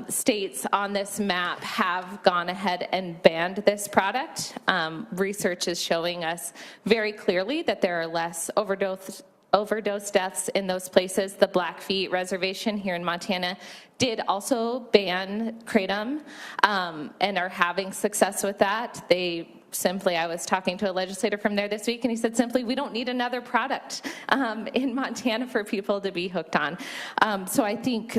[SPEAKER 8] states on this map have gone ahead and banned this product. Research is showing us very clearly that there are less overdose deaths in those places. The Blackfeet Reservation here in Montana did also ban kratom and are having success with that. They simply, I was talking to a legislator from there this week, and he said simply, we don't need another product in Montana for people to be hooked on. So I think,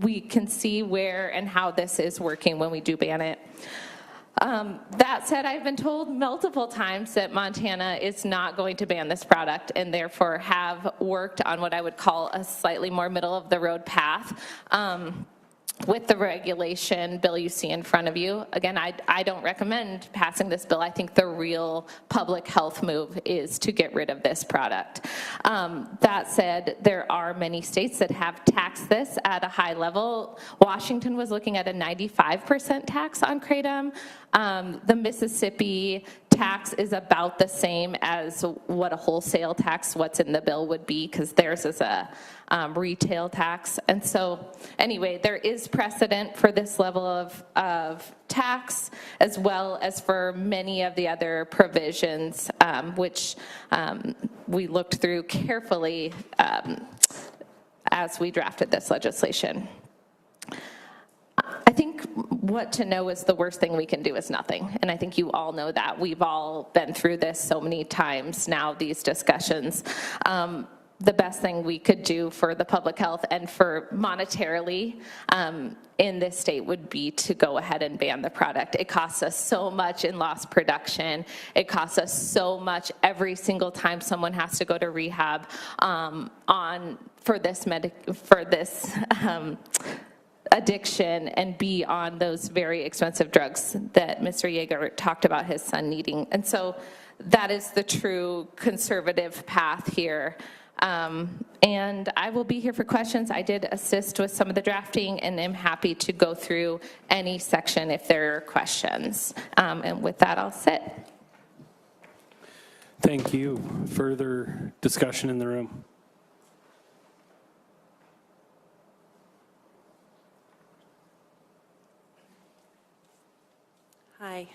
[SPEAKER 8] we can see where and how this is working when we do ban it. That said, I've been told multiple times that Montana is not going to ban this product and therefore have worked on what I would call a slightly more middle-of-the-road path. With the regulation bill you see in front of you. Again, I don't recommend passing this bill. I think the real public health move is to get rid of this product. That said, there are many states that have taxed this at a high level. Washington was looking at a 95% tax on kratom. The Mississippi tax is about the same as what a wholesale tax, what's in the bill would be, because theirs is a retail tax. And so anyway, there is precedent for this level of tax, as well as for many of the other provisions, which we looked through carefully as we drafted this legislation. I think what to know is the worst thing we can do is nothing. And I think you all know that. We've all been through this so many times now, these discussions. The best thing we could do for the public health and for monetarily in this state would be to go ahead and ban the product. It costs us so much in lost production. It costs us so much every single time someone has to go to rehab for this addiction and be on those very expensive drugs that Mr. Yeager talked about his son needing. And so that is the true conservative path here. And I will be here for questions. I did assist with some of the drafting and am happy to go through any section if there are questions. And with that, I'll sit.
[SPEAKER 3] Thank you. Further discussion in the room?
[SPEAKER 9] Hi.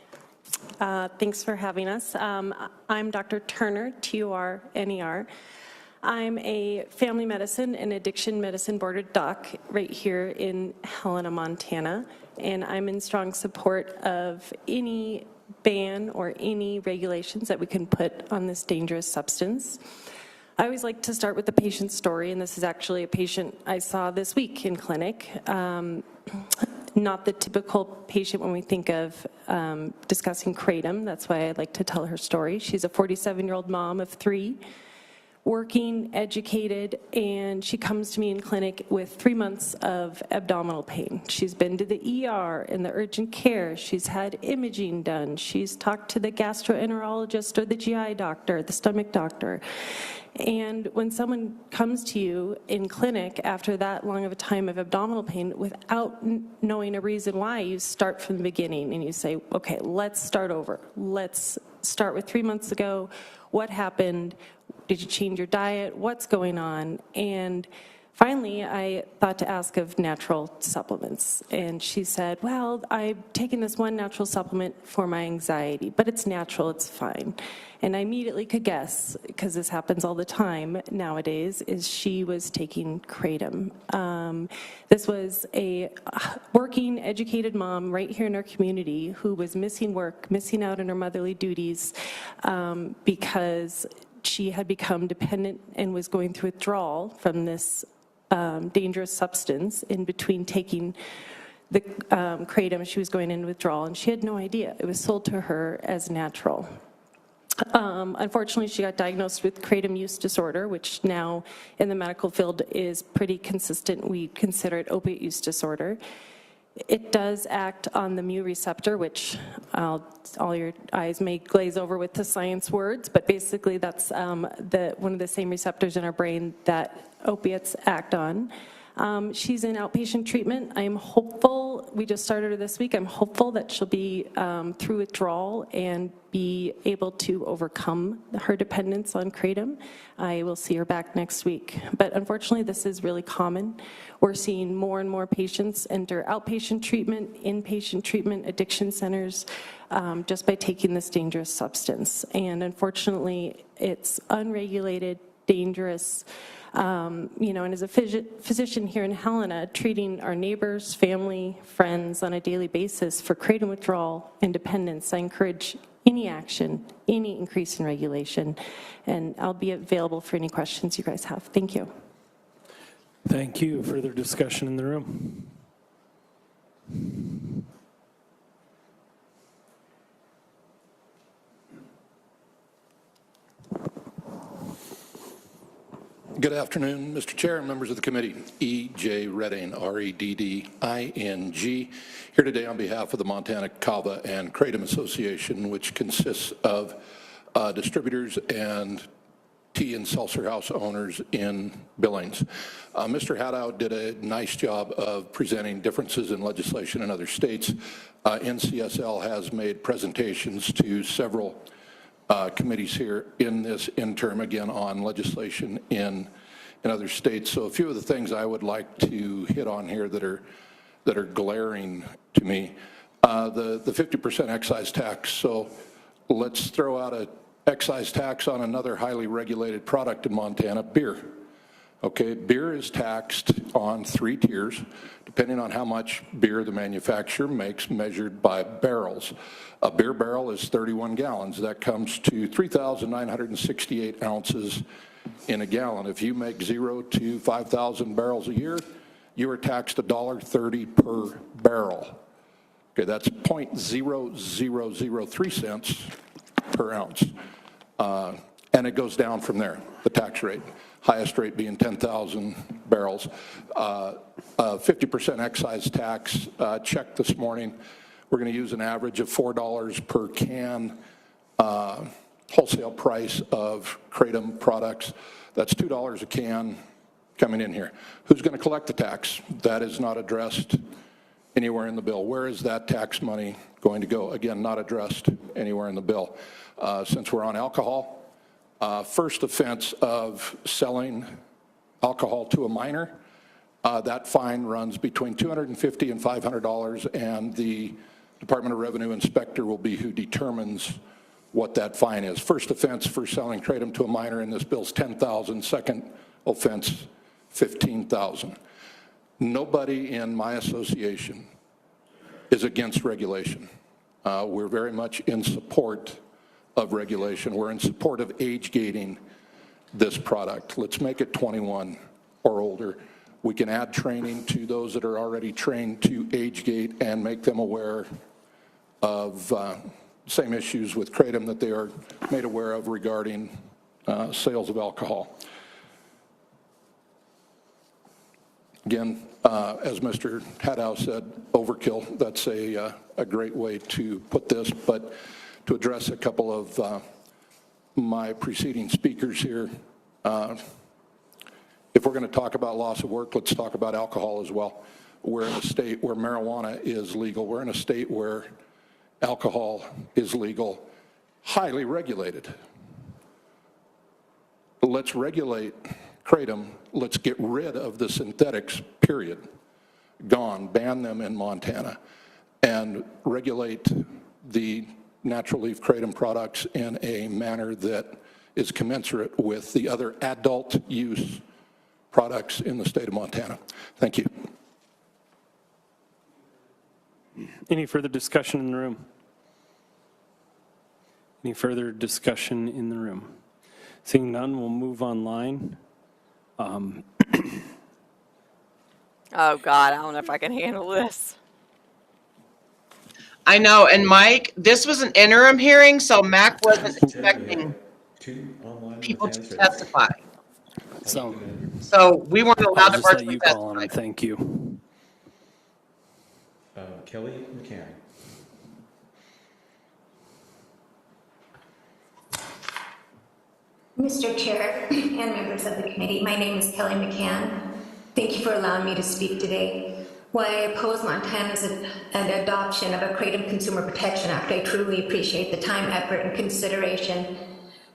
[SPEAKER 9] Thanks for having us. I'm Dr. Turner, T-U-R-N-E-R. I'm a family medicine and addiction medicine boarded doc right here in Helena, Montana, and I'm in strong support of any ban or any regulations that we can put on this dangerous substance. I always like to start with the patient's story, and this is actually a patient I saw this week in clinic. Not the typical patient when we think of discussing kratom. That's why I like to tell her story. She's a 47-year-old mom of 3, working, educated, and she comes to me in clinic with 3 months of abdominal pain. She's been to the ER in the urgent care. She's had imaging done. She's talked to the gastroenterologist or the GI doctor, the stomach doctor. And when someone comes to you in clinic after that long of a time of abdominal pain without knowing a reason why, you start from the beginning and you say, okay, let's start over. Let's start with 3 months ago. What happened? Did you change your diet? What's going on? And finally, I thought to ask of natural supplements. And she said, well, I've taken this one natural supplement for my anxiety, but it's natural, it's fine. And I immediately could guess, because this happens all the time nowadays, is she was taking kratom. This was a working, educated mom right here in our community who was missing work, missing out on her motherly duties because she had become dependent and was going through withdrawal from this dangerous substance. In between taking the kratom, she was going into withdrawal, and she had no idea. It was sold to her as natural. Unfortunately, she got diagnosed with kratom use disorder, which now in the medical field is pretty consistent. We consider it opiate use disorder. It does act on the mu receptor, which all your eyes may glaze over with the science words, but basically that's one of the same receptors in our brain that opiates act on. She's in outpatient treatment. I am hopeful, we just started her this week, I'm hopeful that she'll be through withdrawal and be able to overcome her dependence on Kratom. I will see her back next week. But unfortunately, this is really common. We're seeing more and more patients enter outpatient treatment, inpatient treatment, addiction centers, just by taking this dangerous substance. And unfortunately, it's unregulated, dangerous. And as a physician here in Helena, treating our neighbors, family, friends on a daily basis for kratom withdrawal and dependence, I encourage any action, any increase in regulation, and I'll be available for any questions you guys have. Thank you.
[SPEAKER 3] Thank you. Further discussion in the room?
[SPEAKER 10] Good afternoon, Mr. Chair and members of the committee. E.J. Redding, R-E-D-D-I-N-G, here today on behalf of the Montana Kava and Kratom Association, which consists of distributors and tea and seltzer house owners in Billings. Mr. Haddow did a nice job of presenting differences in legislation in other states. NCSL has made presentations to several committees here in this interim, again, on legislation in other states. So a few of the things I would like to hit on here that are glaring to me. The 50% excise tax. So let's throw out an excise tax on another highly regulated product in Montana, beer. Okay, beer is taxed on 3 tiers, depending on how much beer the manufacturer makes, measured by barrels. A beer barrel is 31 gallons. That comes to 3,968 ounces in a gallon. If you make 0 to 5,000 barrels a year, you are taxed $1.30 per barrel. Okay, that's 0.0003 cents per ounce. And it goes down from there, the tax rate. Highest rate being 10,000 barrels. 50% excise tax, checked this morning. We're going to use an average of $4 per can wholesale price of kratom products. That's $2 a can coming in here. Who's going to collect the tax? That is not addressed anywhere in the bill. Where is that tax money going to go? Again, not addressed anywhere in the bill. Since we're on alcohol, first offense of selling alcohol to a minor, that fine runs between $250 and $500, and the Department of Revenue inspector will be who determines what that fine is. First offense for selling kratom to a minor in this bill is $10,000. Second offense, $15,000. Nobody in my association is against regulation. We're very much in support of regulation. We're in support of age gating this product. Let's make it 21 or older. We can add training to those that are already trained to age gate and make them aware of same issues with kratom that they are made aware of regarding sales of alcohol. Again, as Mr. Haddow said, overkill. That's a great way to put this, but to address a couple of my preceding speakers here, if we're going to talk about loss of work, let's talk about alcohol as well. We're in a state where marijuana is legal. We're in a state where alcohol is legal, highly regulated. Let's regulate kratom. Let's get rid of the synthetics, period. Gone. Ban them in Montana. And regulate the natural leaf kratom products in a manner that is commensurate with the other adult use products in the state of Montana. Thank you.
[SPEAKER 3] Any further discussion in the room? Any further discussion in the room? Seeing none, we'll move online.
[SPEAKER 1] Oh, God, I don't know if I can handle this.
[SPEAKER 2] I know, and Mike, this was an interim hearing, so Mac wasn't expecting people to testify.
[SPEAKER 3] So
[SPEAKER 2] we weren't allowed
[SPEAKER 3] I'll
[SPEAKER 2] to
[SPEAKER 3] just let
[SPEAKER 2] virtually
[SPEAKER 3] you call on
[SPEAKER 2] testify.
[SPEAKER 3] him. Thank you.
[SPEAKER 11] Kelly McCann.
[SPEAKER 12] Mr. Chair and members of the committee, my name is Kelly McCann.
[SPEAKER 11] Thank you for allowing me to speak today. While I oppose Montana's adoption of a Kratom Consumer Protection Act, I truly appreciate the time, effort, and consideration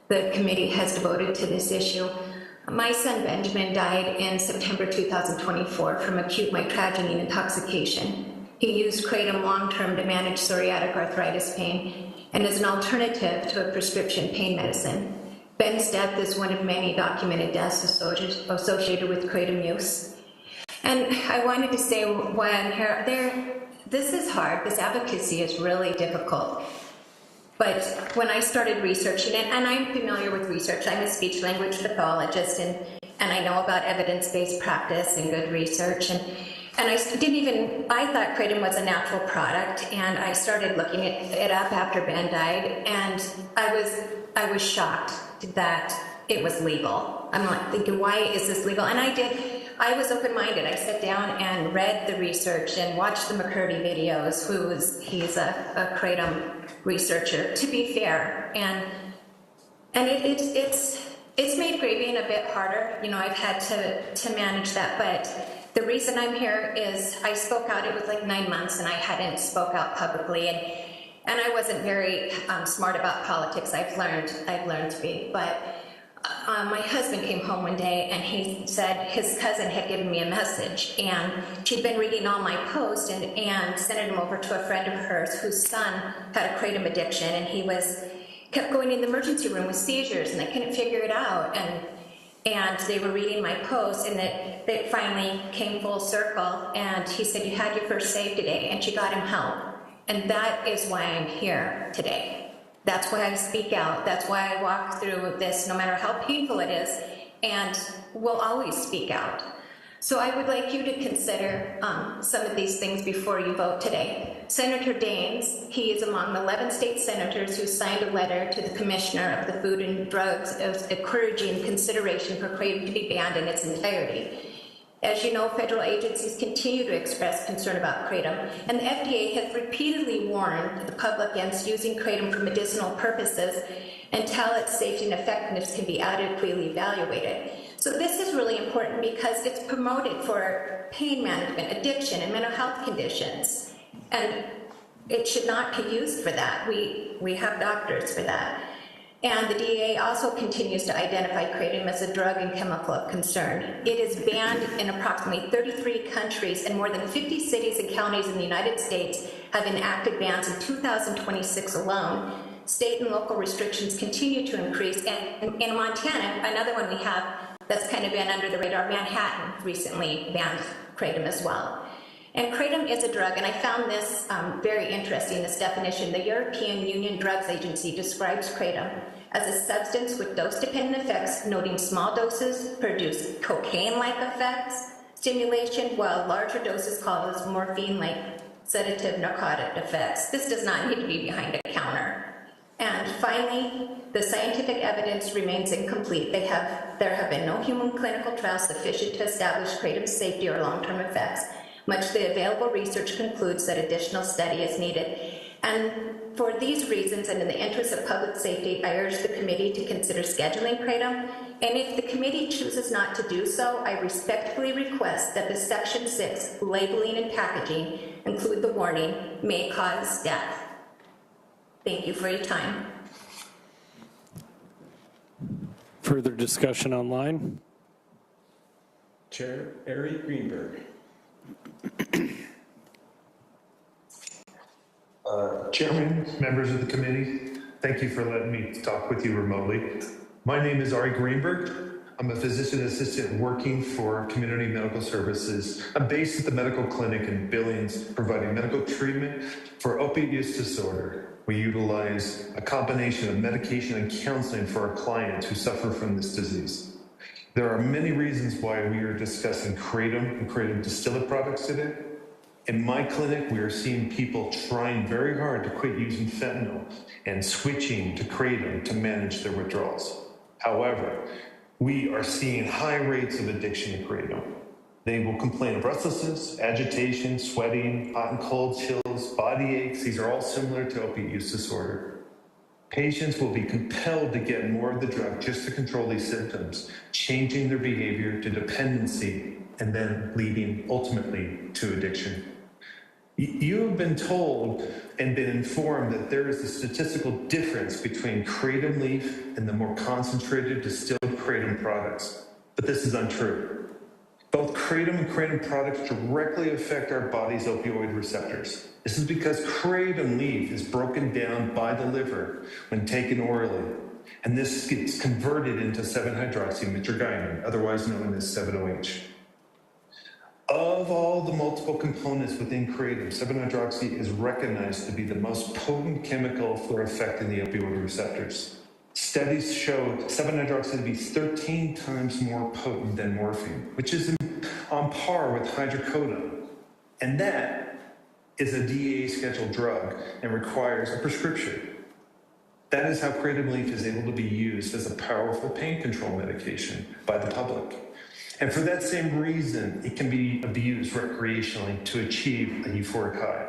[SPEAKER 11] the committee has devoted to this issue. My son Benjamin died in September 2024 from acute mitragynine intoxication. He used Kratom long-term to manage psoriatic arthritis pain and as an alternative to a prescription pain medicine. Ben's death is one of many documented deaths associated with Kratom use. And I wanted to say why I'm here. This is hard. This advocacy is really difficult. But when I started researching it, and I'm familiar with research, I'm a speech language pathologist, and I know about evidence-based practice and good research, and I thought Kratom was a natural product, and I started looking it up after Ben died, and I was shocked that it was legal. I'm like thinking, why is this legal? And I was open-minded. I sat down and read the research and watched the McCurdy videos, he's a Kratom researcher, to be fair. And it's made grieving a bit harder. You know, I've had to manage that, but the reason I'm here is I spoke out. It was like 9 months and I hadn't spoke out publicly, and I wasn't very smart about politics. I've learned to be, but my husband came home one day and he said his cousin had given me a message, and she'd been reading all my posts and sent them over to a friend of hers whose son had a Kratom addiction, and he kept going in the emergency room with seizures, and they couldn't figure it out, and they were reading my posts, and it finally came full circle, and he said, you had your first save today, and she got him help. And that is why I'm here today. That's why I speak out. That's why I walk through this, no matter how painful it is, and will always speak out. So I would like you to consider some of these things before you vote today. Senator Daines, he is among the 11 state senators who signed a letter to the Commissioner of the Food and Drugs encouraging consideration for Kratom to be banned in its entirety. As you know, federal agencies continue to express concern about Kratom, and the FDA has repeatedly warned the public against using Kratom for medicinal purposes until its safety and effectiveness can be adequately evaluated. So this is really important because it's promoted for pain management, addiction, and mental health conditions, and it should not be used for that. We have doctors for that. And the DEA also continues to identify Kratom as a drug and chemical of concern. It is banned in approximately 33 countries, and more than 50 cities and counties in the United States have enacted bans in 2026 alone. State and local restrictions continue to increase, and in Montana, another one we have that's kind of been under the radar, Manhattan recently banned Kratom as well. And Kratom is a drug, and I found this very interesting, this definition. The European Union Drugs Agency describes Kratom as a substance with dose-dependent effects, noting small doses produce cocaine-like effects, stimulation, while larger doses cause morphine-like sedative narcotic effects. This does not need to be behind a counter. And finally, the scientific evidence remains incomplete. There have been no human clinical trials sufficient to establish Kratom's safety or long-term effects. Much of the available research concludes that additional study is needed. And for these reasons, and in the interest of public safety, I urge the committee to consider scheduling Kratom. And if the committee chooses not to do so, I respectfully request that the Section 6 labeling and packaging include the warning, may cause death. Thank you for your time.
[SPEAKER 3] Further discussion online?
[SPEAKER 12] Chair Ari Greenberg.
[SPEAKER 13] Chairman, members of the committee, thank you for letting me talk with you remotely. My name is Ari Greenberg. I'm a physician assistant working for Community Medical Services. I'm based at the medical clinic in Billings, providing medical treatment for opiate use disorder. We utilize a combination of medication and counseling for our clients who suffer from this disease. There are many reasons why we are discussing Kratom and Kratom distillate products today. In my clinic, we are seeing people trying very hard to quit using fentanyl and switching to Kratom to manage their withdrawals. However, we are seeing high rates of addiction to Kratom. They will complain of restlessness, agitation, sweating, hot and cold chills, body aches. These are all similar to opiate use disorder. Patients will be compelled to get more of the drug just to control these symptoms, changing their behavior to dependency and then leading ultimately to addiction. You have been told and been informed that there is a statistical difference between kratom leaf and the more concentrated distilled kratom products, but this is untrue. Both kratom and kratom products directly affect our body's opioid receptors. This is because kratom leaf is broken down by the liver when taken orally, and this gets converted into 7-hydroxymitragynine, otherwise known as 7-OH. Of all the multiple components within kratom, 7-hydroxy is recognized to be the most potent chemical for affecting the opioid receptors. Studies show 7-hydroxy to be 13 times more potent than morphine, which is on par with hydrocodone. And that is a DEA scheduled drug and requires a prescription. That is how kratom leaf is able to be used as a powerful pain control medication by the public. And for that same reason, it can be abused recreationally to achieve a euphoric high.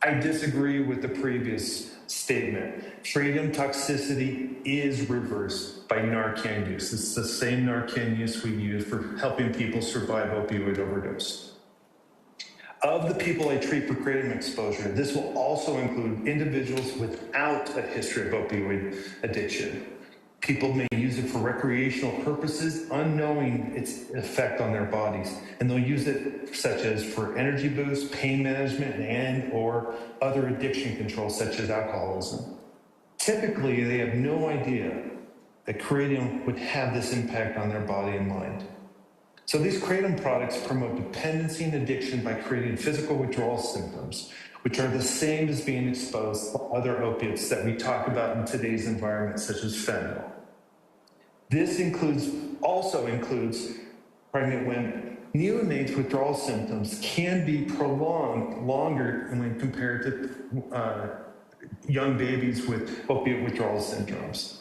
[SPEAKER 13] I disagree with the previous statement. Kratom toxicity is reversed by Narcan use. It's the same Narcan use we use for helping people survive opioid overdose. Of the people I treat for kratom exposure, this will also include individuals without a history of opioid addiction. People may use it for recreational purposes, unknowing its effect on their bodies, and they'll use it such as for energy boost, pain management, and or other addiction control such as alcoholism. Typically, they have no idea that kratom would have this impact on their body and mind. So these kratom products promote dependency and addiction by creating physical withdrawal symptoms, which are the same as being exposed to other opiates that we talk about in today's environment, such as fentanyl. This also includes pregnant women. Neonates' withdrawal symptoms can be prolonged longer when compared to young babies with opiate withdrawal syndromes.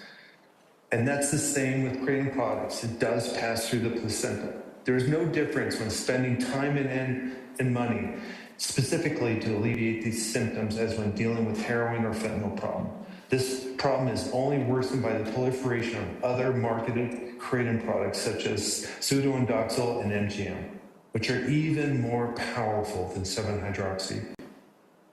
[SPEAKER 13] And that's the same with kratom products. It does pass through the placenta. There is no difference when spending time and money specifically to alleviate these symptoms as when dealing with heroin or fentanyl problem. This problem is only worsened by the proliferation of other marketed kratom products such as pseudoindoxil and MGM, which are even more powerful than 7-hydroxy.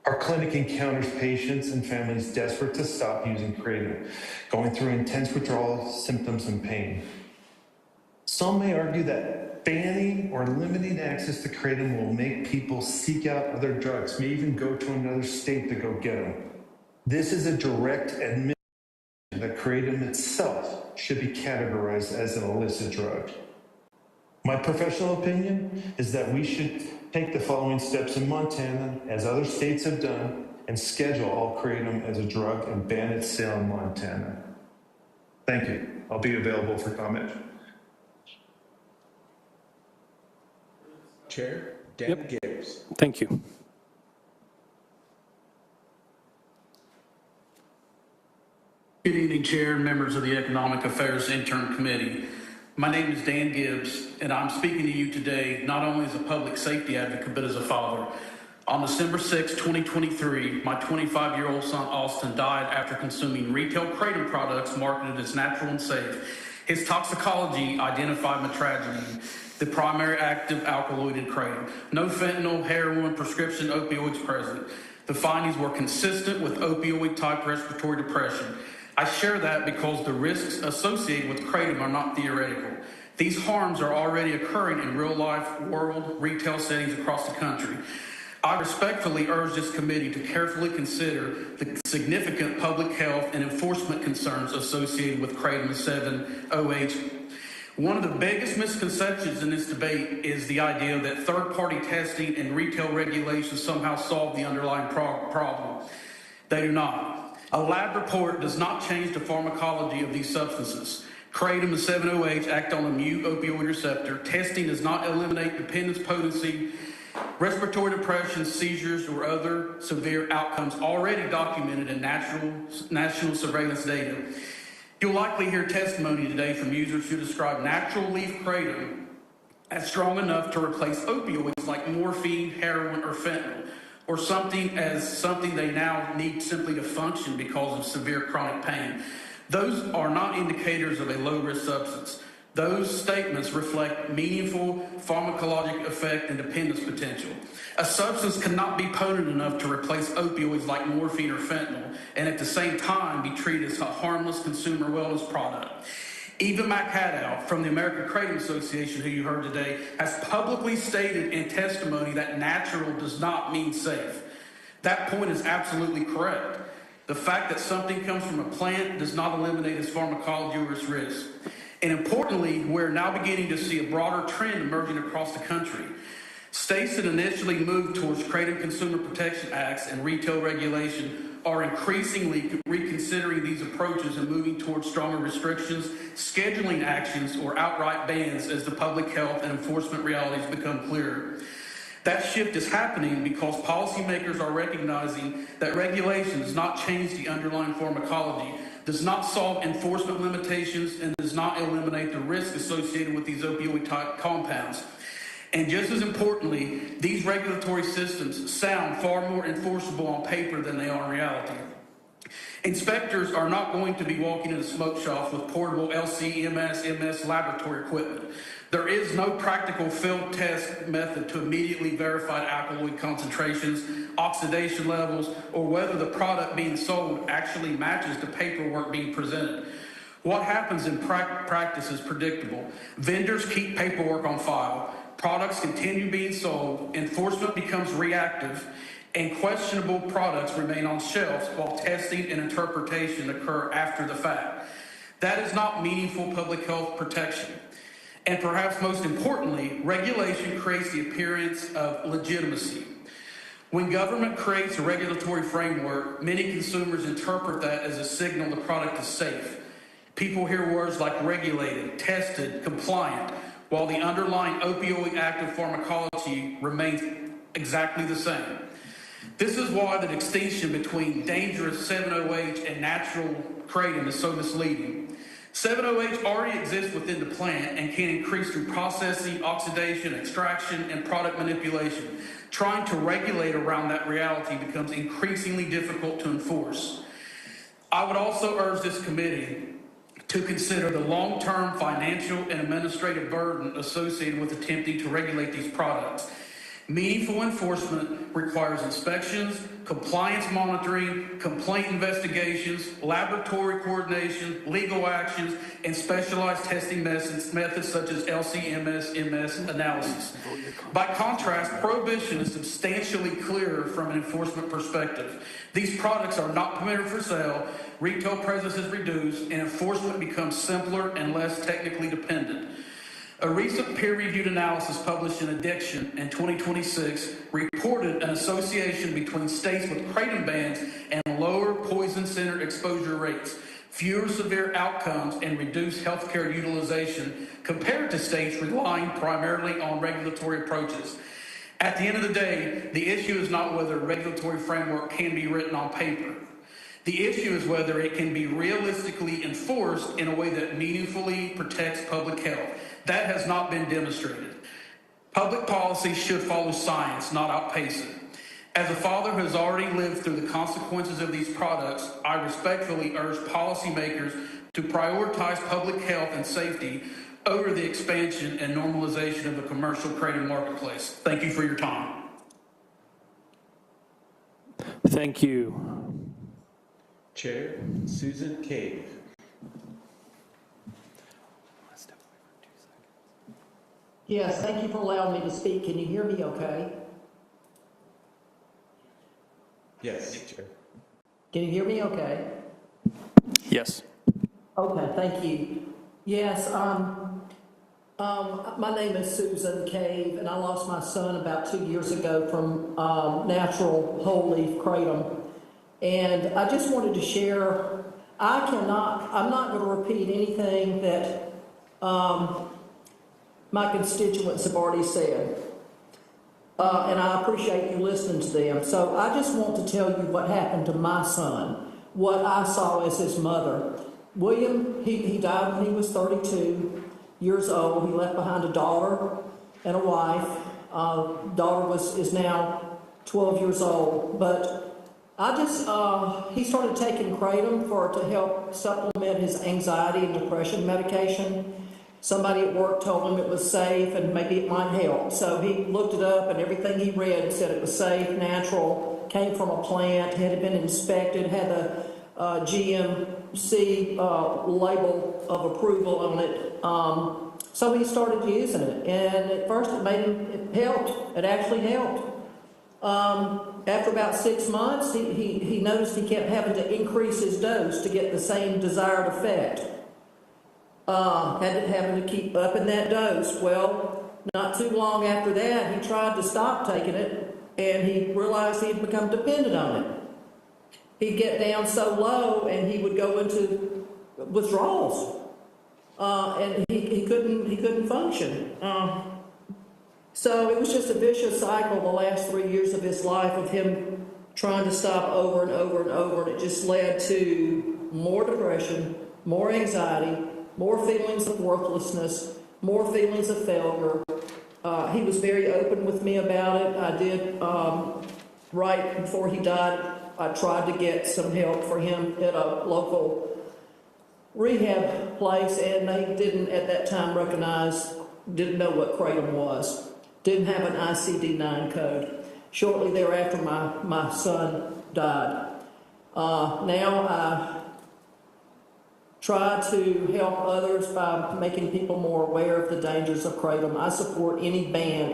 [SPEAKER 13] Our clinic encounters patients and families desperate to stop using kratom, going through intense withdrawal symptoms and pain. Some may argue that banning or limiting access to kratom will make people seek out other drugs, may even go to another state to go get them. This is a direct admission that kratom itself should be categorized as an illicit drug. My professional opinion is that we should take the following steps in Montana, as other states have done, and schedule all kratom as a drug and ban its sale in Montana. Thank you. I'll be available for comment.
[SPEAKER 12] Chair, Dan Gibbs.
[SPEAKER 3] Thank you.
[SPEAKER 14] Good evening, Chair and members of the Economic Affairs Intern Committee. My name is Dan Gibbs, and I'm speaking to you today not only as a public safety advocate, but as a father. On December 6, 2023, my 25-year-old son, Austin, died after consuming retail kratom products marketed as natural and safe. His toxicology identified metragynine, the primary active alkaloid in kratom. No fentanyl, heroin, prescription opioids present. The findings were consistent with opioid-type respiratory depression. I share that because the risks associated with kratom are not theoretical. These harms are already occurring in real-life world retail settings across the country. I respectfully urge this committee to carefully consider the significant public health and enforcement concerns associated with kratom and 7-OH. One of the biggest misconceptions in this debate is the idea that third-party testing and retail regulations somehow solve the underlying problem. They do not. A lab report does not change the pharmacology of these substances. Kratom and 7-OH act on a mu opioid receptor. Testing does not eliminate dependence, potency, respiratory depression, seizures, or other severe outcomes already documented in national surveillance data. You'll likely hear testimony today from users who describe natural leaf kratom as strong enough to replace opioids like morphine, heroin, or fentanyl. or something they now need simply to function because of severe chronic pain. Those are not indicators of a low-risk substance. Those statements reflect meaningful pharmacologic effect and dependence potential. A substance cannot be potent enough to replace opioids like morphine or fentanyl, and at the same time be treated as a harmless consumer wellness product. Eva McHadow from the American Kratom Association, who you heard today, has publicly stated in testimony that natural does not mean safe. That point is absolutely correct. The fact that something comes from a plant does not eliminate its pharmacology or its risk. And importantly, we're now beginning to see a broader trend emerging across the country. States that initially moved towards Kratom Consumer Protection Acts and retail regulation are increasingly reconsidering these approaches and moving towards stronger restrictions, scheduling actions, or outright bans as the public health and enforcement realities become clearer. That shift is happening because policymakers are recognizing that regulation does not change the underlying pharmacology, does not solve enforcement limitations, and does not eliminate the risk associated with these opioid-type compounds. And just as importantly, these regulatory systems sound far more enforceable on paper than they are in reality. Inspectors are not going to be walking into smoke shops with portable LC-MS laboratory equipment. There is no practical field test method to immediately verify alkaloid concentrations, oxidation levels, or whether the product being sold actually matches the paperwork being presented. What happens in practice is predictable. Vendors keep paperwork on file, products continue being sold, enforcement becomes reactive, and questionable products remain on shelves while testing and interpretation occur after the fact. That is not meaningful public health protection. And perhaps most importantly, regulation creates the appearance of legitimacy. When government creates a regulatory framework, many consumers interpret that as a signal the product is safe. People hear words like regulated, tested, compliant, while the underlying opioid active pharmacology remains exactly the same. This is why the distinction between dangerous 7-OH and natural kratom is so misleading. 7-OH already exists within the plant and can increase through processing, oxidation, extraction, and product manipulation. Trying to regulate around that reality becomes increasingly difficult to enforce. I would also urge this committee to consider the long-term financial and administrative burden associated with attempting to regulate these products. Meaningful enforcement requires inspections, compliance monitoring, complaint investigations, laboratory coordination, legal actions, and specialized testing methods such as LC-MS analysis. By contrast, prohibition is substantially clearer from an enforcement perspective. These products are not permitted for sale, retail presence is reduced, and enforcement becomes simpler and less technically dependent. A recent peer-reviewed analysis published in Addiction in 2026 reported an association between states with kratom bans and lower poison center exposure rates, fewer severe outcomes, and reduced healthcare utilization compared to states relying primarily on regulatory approaches. At the end of the day, the issue is not whether a regulatory framework can be written on paper. The issue is whether it can be realistically enforced in a way that meaningfully protects public health. That has not been demonstrated. Public policy should follow science, not outpace it. As a father who has already lived through the consequences of these products, I respectfully urge policymakers to prioritize public health and safety over the expansion and normalization of the commercial kratom marketplace. Thank you for your time.
[SPEAKER 3] Thank you.
[SPEAKER 12] Chair Susan Cave.
[SPEAKER 15] Yes, thank you for allowing me to speak. Can you hear me okay?
[SPEAKER 12] Yes, Chair.
[SPEAKER 15] Can you hear me okay?
[SPEAKER 3] Yes.
[SPEAKER 15] Okay, thank you. Yes, my name is Susan Cave, and I lost my son about 2 years ago from natural whole leaf kratom. And I just wanted to share, I'm not going to repeat anything that my constituents have already said. And I appreciate you listening to them. So I just want to tell you what happened to my son, what I saw as his mother. William, he died when he was 32 years old. He left behind a daughter and a wife. Daughter is now 12 years old. But I just, he started taking Kratom to help supplement his anxiety and depression medication. Somebody at work told him it was safe and maybe it might help. So he looked it up, and everything he read said it was safe, natural, came from a plant, had been inspected, had the GMC label of approval on it. So he started using it, and at first it helped. It actually helped. After about 6 months, he noticed he kept having to increase his dose to get the same desired effect. Having to keep upping that dose. Well, not too long after that, he tried to stop taking it, and he realized he had become dependent on it. He'd get down so low, and he would go into withdrawals, and he couldn't function. So it was just a vicious cycle the last 3 years of his life of him trying to stop over and over and over, and it just led to more depression, more anxiety, more feelings of worthlessness, more feelings of failure. He was very open with me about it. I did, right before he died, I tried to get some help for him at a local rehab place, and they didn't at that time didn't know what Kratom was, didn't have an ICD-9 code. Shortly thereafter, my son died. Now I try to help others by making people more aware of the dangers of Kratom. I support any ban,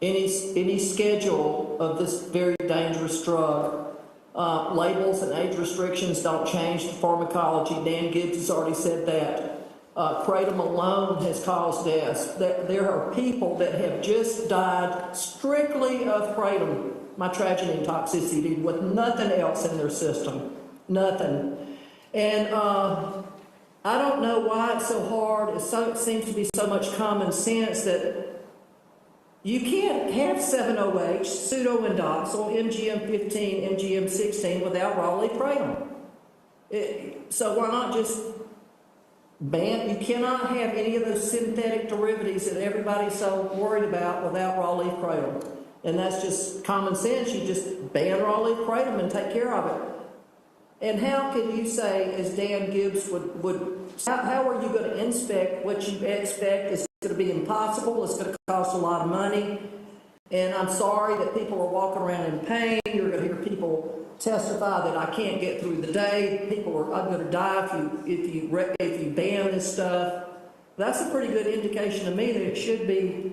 [SPEAKER 15] any schedule of this very dangerous drug. Labels and age restrictions don't change the pharmacology. Dan Gibbs has already said that. Kratom alone has caused deaths. There are people that have just died strictly of Kratom, mitragynine toxicity, with nothing else in their system. Nothing. And I don't know why it's so hard. It seems to be so much common sense that you can't have 7-OH, pseudoindoxil, MGM-15, MGM-16 without raw leaf Kratom. So why not just ban? You cannot have any of those synthetic derivatives that everybody's so worried about without raw leaf Kratom. And that's just common sense. You just ban raw leaf Kratom and take care of it. And how can you say, as Dan Gibbs would how are you going to inspect what you expect is going to be impossible? It's going to cost a lot of money. And I'm sorry that people are walking around in pain. You're going to hear people testify that I can't get through the day. I'm going to die if you ban this stuff. That's a pretty good indication to me that it should be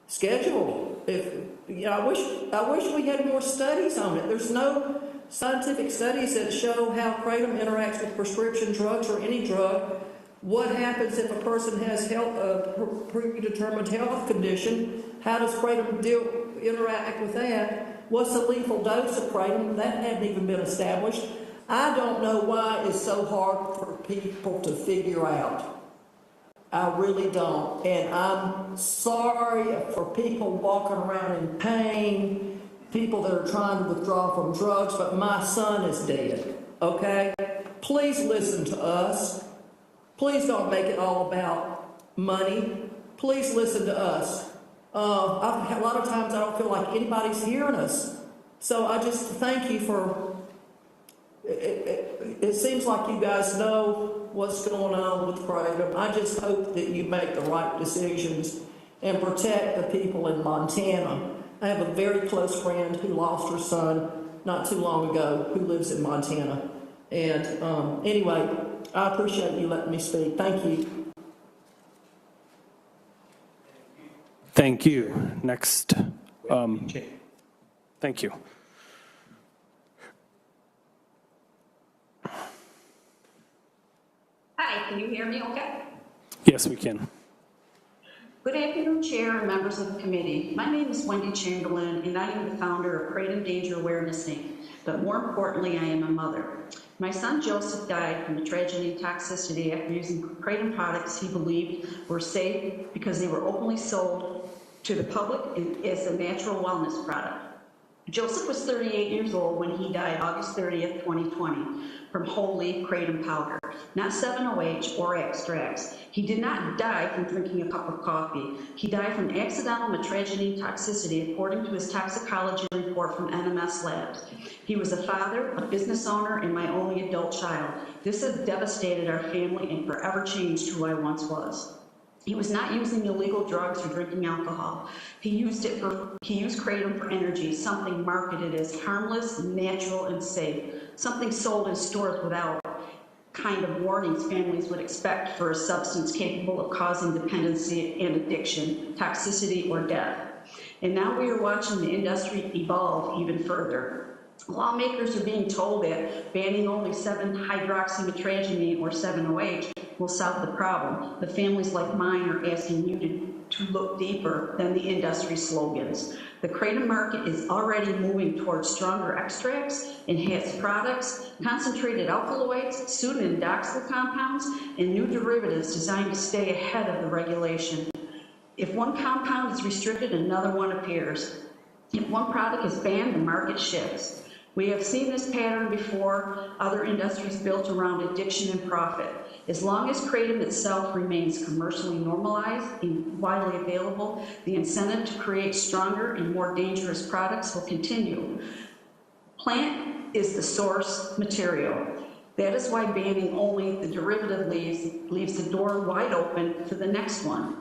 [SPEAKER 15] scheduled. I wish we had more studies on it. There's no scientific studies that show how Kratom interacts with prescription drugs or any drug. What happens if a person has a predetermined health condition? How does Kratom interact with that? What's the lethal dose of Kratom? That hadn't even been established. I don't know why it's so hard for people to figure out. I really don't. And I'm sorry for people walking around in pain, people that are trying to withdraw from drugs, but my son is dead, okay? Please listen to us. Please don't make it all about money. Please listen to us. A lot of times I don't feel like anybody's hearing us. So I just thank you for, it seems like you guys know what's going on with Kratom. I just hope that you make the right decisions and protect the people in Montana. I have a very close friend who lost her son not too long ago who lives in Montana. And anyway, I appreciate you letting me speak. Thank you.
[SPEAKER 3] Thank you. Next. Thank you.
[SPEAKER 16] Hi, can you hear me okay?
[SPEAKER 3] Yes, we can.
[SPEAKER 16] Good afternoon, Chair and members of the committee. My name is Wendy Chamberlain, and I am the founder of Kratom Danger Awareness Inc. But more importantly, I am a mother. My son Joseph died from mitragynine toxicity after using Kratom products he believed were safe because they were openly sold to the public as a natural wellness product. Joseph was 38 years old when he died August 30th, 2020, from whole leaf Kratom powder. not 7-OH or extracts. He did not die from drinking a cup of coffee. He died from accidental metragine toxicity, according to his toxicology report from NMS Labs. He was a father, a business owner, and my only adult child. This has devastated our family and forever changed who I once was. He was not using illegal drugs or drinking alcohol. He used kratom for energy, something marketed as harmless, natural, and safe, something sold in stores without kind of warnings families would expect for a substance capable of causing dependency and addiction, toxicity, or death. And now we are watching the industry evolve even further. Lawmakers are being told that banning only 7-hydroxymetragine or 7-OH will solve the problem, but families like mine are asking you to look deeper than the industry slogans. The kratom market is already moving towards stronger extracts, enhanced products, concentrated alkaloids, pseudoindoxyl compounds, and new derivatives designed to stay ahead of the regulation. If one compound is restricted, another one appears. If one product is banned, the market shifts. We have seen this pattern before, other industries built around addiction and profit. As long as kratom itself remains commercially normalized and widely available, the incentive to create stronger and more dangerous products will continue. Plant is the source material. That is why banning only the derivative leaves the door wide open for the next one.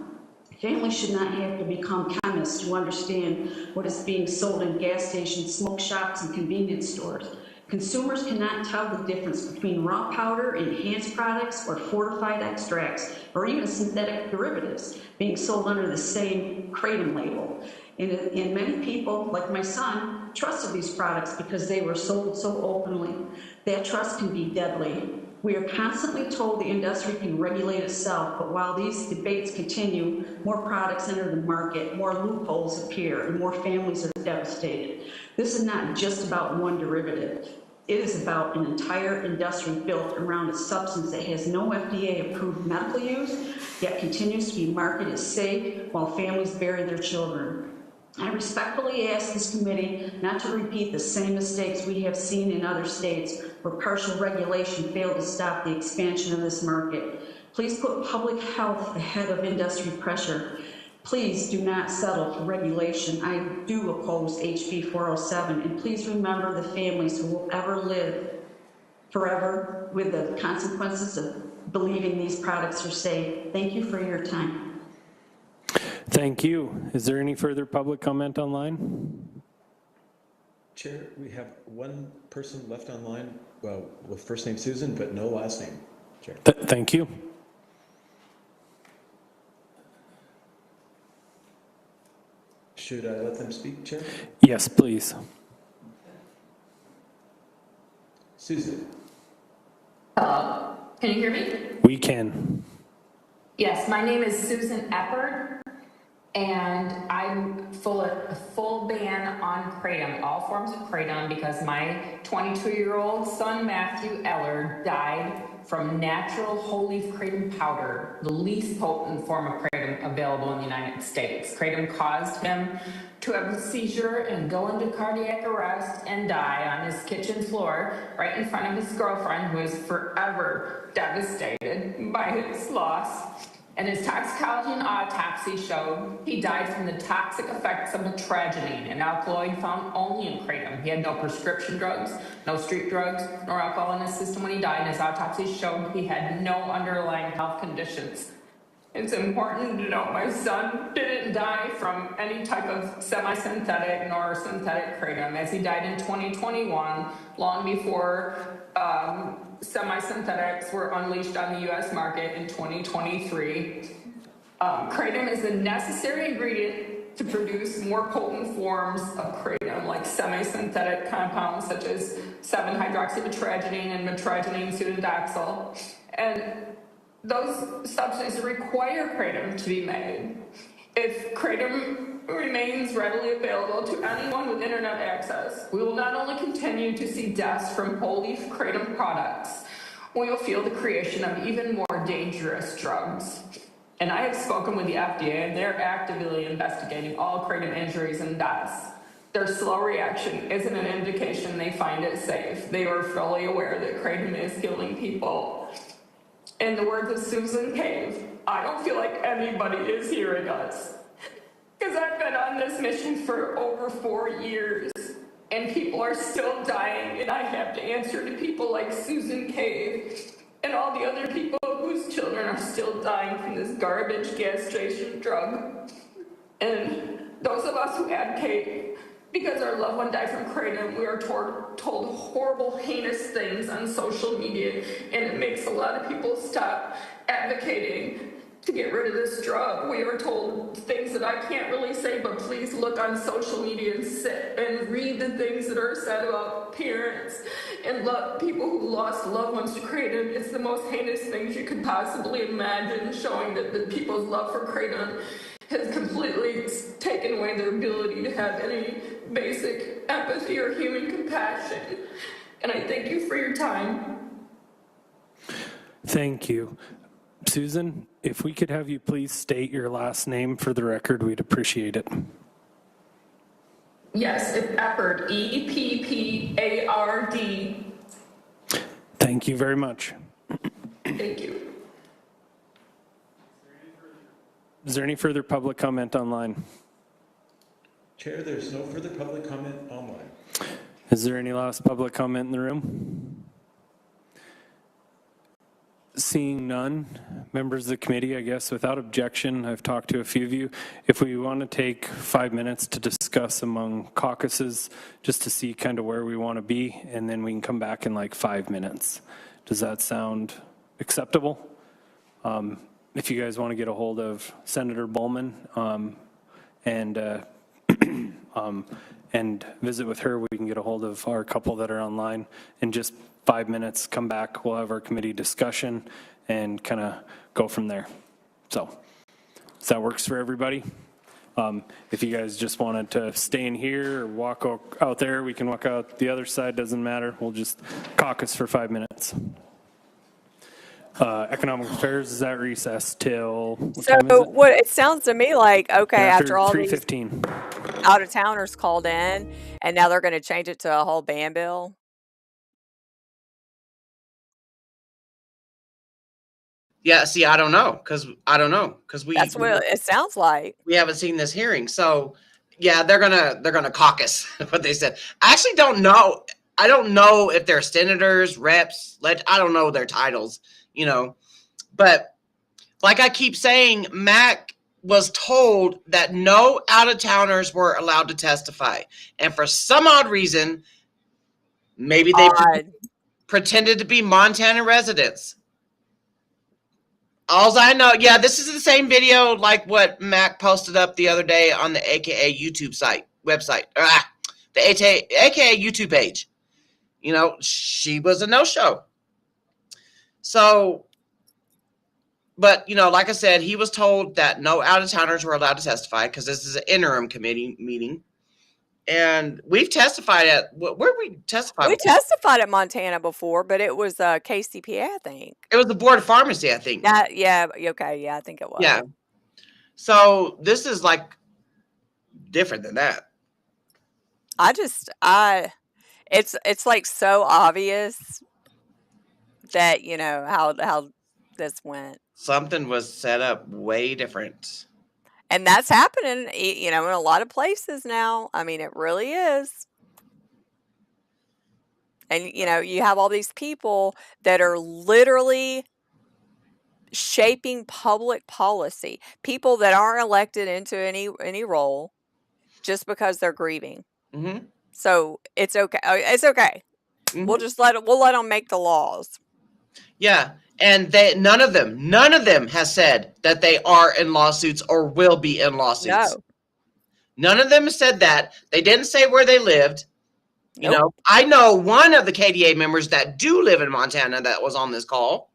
[SPEAKER 16] Families should not have to become chemists to understand what is being sold in gas stations, smoke shops, and convenience stores. Consumers cannot tell the difference between raw powder, enhanced products, or fortified extracts, or even synthetic derivatives being sold under the same kratom label. And many people, like my son, trusted these products because they were sold so openly. That trust can be deadly. We are constantly told the industry can regulate itself, but while these debates continue, more products enter the market, more loopholes appear, and more families are devastated. This is not just about one derivative. It is about an entire industry built around a substance that has no FDA-approved medical use, yet continues to be marketed as safe while families bury their children. I respectfully ask this committee not to repeat the same mistakes we have seen in other states where partial regulation failed to stop the expansion of this market. Please put public health ahead of industry pressure. Please do not settle for regulation. I do oppose HB 407, and please remember the families who will ever live forever with the consequences of believing these products are safe. Thank you for your time.
[SPEAKER 3] Thank you. Is there any further public comment online?
[SPEAKER 12] Chair, we have one person left online, well, with first name Susan, but no last name. Chair.
[SPEAKER 3] Thank you.
[SPEAKER 12] Should I let them speak, Chair?
[SPEAKER 3] Yes, please.
[SPEAKER 12] Susan.
[SPEAKER 17] Hello, can you hear me?
[SPEAKER 3] We can.
[SPEAKER 17] Yes, my name is Susan Eppard, and I'm full ban on kratom, all forms of kratom, because my 22-year-old son, Matthew Eller, died from natural whole leaf kratom powder, the least potent form of kratom available in the United States. Kratom caused him to have a seizure and go into cardiac arrest and die on his kitchen floor right in front of his girlfriend, who is forever devastated by his loss. And his toxicology and autopsy showed he died from the toxic effects of metragine, an alkaloid found only in kratom. He had no prescription drugs, no street drugs, nor alcohol in his system when he died, and his autopsy showed he had no underlying health conditions. It's important to note my son didn't die from any type of semi-synthetic nor synthetic kratom, as he died in 2021, long before semi-synthetics were unleashed on the U.S. market in 2023. Kratom is a necessary ingredient to produce more potent forms of kratom, like semi-synthetic compounds such as 7-hydroxymetragine and metragine pseudoindoxyl. And those substances require kratom to be made. If kratom remains readily available to anyone with internet access, we will not only continue to see deaths from whole leaf kratom products, we will feel the creation of even more dangerous drugs. And I have spoken with the FDA, and they're actively investigating all kratom injuries and deaths. Their slow reaction isn't an indication they find it safe. They are fully aware that kratom is killing people. In the words of Susan Cave, I don't feel like anybody is hearing us. Because I've been on this mission for over 4 years, and people are still dying, and I have to answer to people like Susan Cave and all the other people whose children are still dying from this garbage castration drug. And those of us who advocate because our loved one died from kratom, we are told horrible, heinous things on social media, and it makes a lot of people stop advocating to get rid of this drug. We are told things that I can't really say, but please look on social media and sit and read the things that are said about parents and people who lost loved ones to kratom. It's the most heinous things you could possibly imagine, showing that the people's love for kratom has completely taken away their ability to have any basic empathy or human compassion. And I thank you for your time.
[SPEAKER 3] Thank you. Susan, if we could have you please state your last name for the record, we'd appreciate it.
[SPEAKER 17] Yes, it's Eppard, E-P-P-A-R-D.
[SPEAKER 3] Thank you very much.
[SPEAKER 17] Thank you.
[SPEAKER 3] Is there any further public comment online?
[SPEAKER 12] Chair, there's no further public comment online.
[SPEAKER 3] Is there any last public comment in the room? Seeing none, members of the committee, I guess without objection, I've talked to a few of you. If we want to take 5 minutes to discuss among caucuses, just to see kind of where we want to be, and then we can come back in like 5 minutes. Does that sound acceptable? If you guys want to get a hold of Senator Bowman and visit with her, we can get a hold of our couple that are online in just 5 minutes, come back, we'll have our committee discussion and kind of go from there. So, if that works for everybody. If you guys just wanted to stay in here or walk out there, we can walk out the other side, doesn't matter. We'll just caucus for 5 minutes. Economic Affairs is at recess till
[SPEAKER 1] what it sounds to me like, okay, after all these
[SPEAKER 3] 3:15
[SPEAKER 1] out-of-towners called in, and now they're going to change it to a whole ban bill.
[SPEAKER 2] Yeah, see, I don't know, because we
[SPEAKER 1] That's what it sounds like.
[SPEAKER 2] We haven't seen this hearing, so yeah, they're gonna caucus. What they said. I actually don't know. I don't know if they're senators, reps. I don't know their titles, but like I keep saying, Mac was told that no out-of-towners were allowed to testify, and for some odd reason, maybe they pretended to be Montana residents. All I know, yeah, this is the same video like what Mac posted up the other day on the AKA YouTube website. The AKA YouTube page. She was a no-show. So, but, like I said, he was told that no out-of-towners were allowed to testify because this is an interim committee meeting. And we've testified at, where did we testify?
[SPEAKER 1] We testified at Montana before, but it was KCPA, I think.
[SPEAKER 2] It was the Board of Pharmacy, I think.
[SPEAKER 1] Yeah, okay, yeah, I think it was.
[SPEAKER 2] Yeah. So this is like different than that.
[SPEAKER 1] It's like so obvious that, how this went.
[SPEAKER 2] Something was set up way different.
[SPEAKER 1] And that's happening, in a lot of places now. I mean, it really is. And, you have all these people that are literally shaping public policy. People that aren't elected into any role just because they're grieving.
[SPEAKER 2] Mm-hmm.
[SPEAKER 1] So it's okay. It's okay. Mm-hmm. We'll let them make the laws.
[SPEAKER 2] Yeah. And none of them has said that they are in lawsuits or will be in lawsuits.
[SPEAKER 1] No.
[SPEAKER 2] None of them has said that. They didn't say where they lived.
[SPEAKER 1] Nope.
[SPEAKER 2] I know one of the KDA members that do live in Montana that was on this call.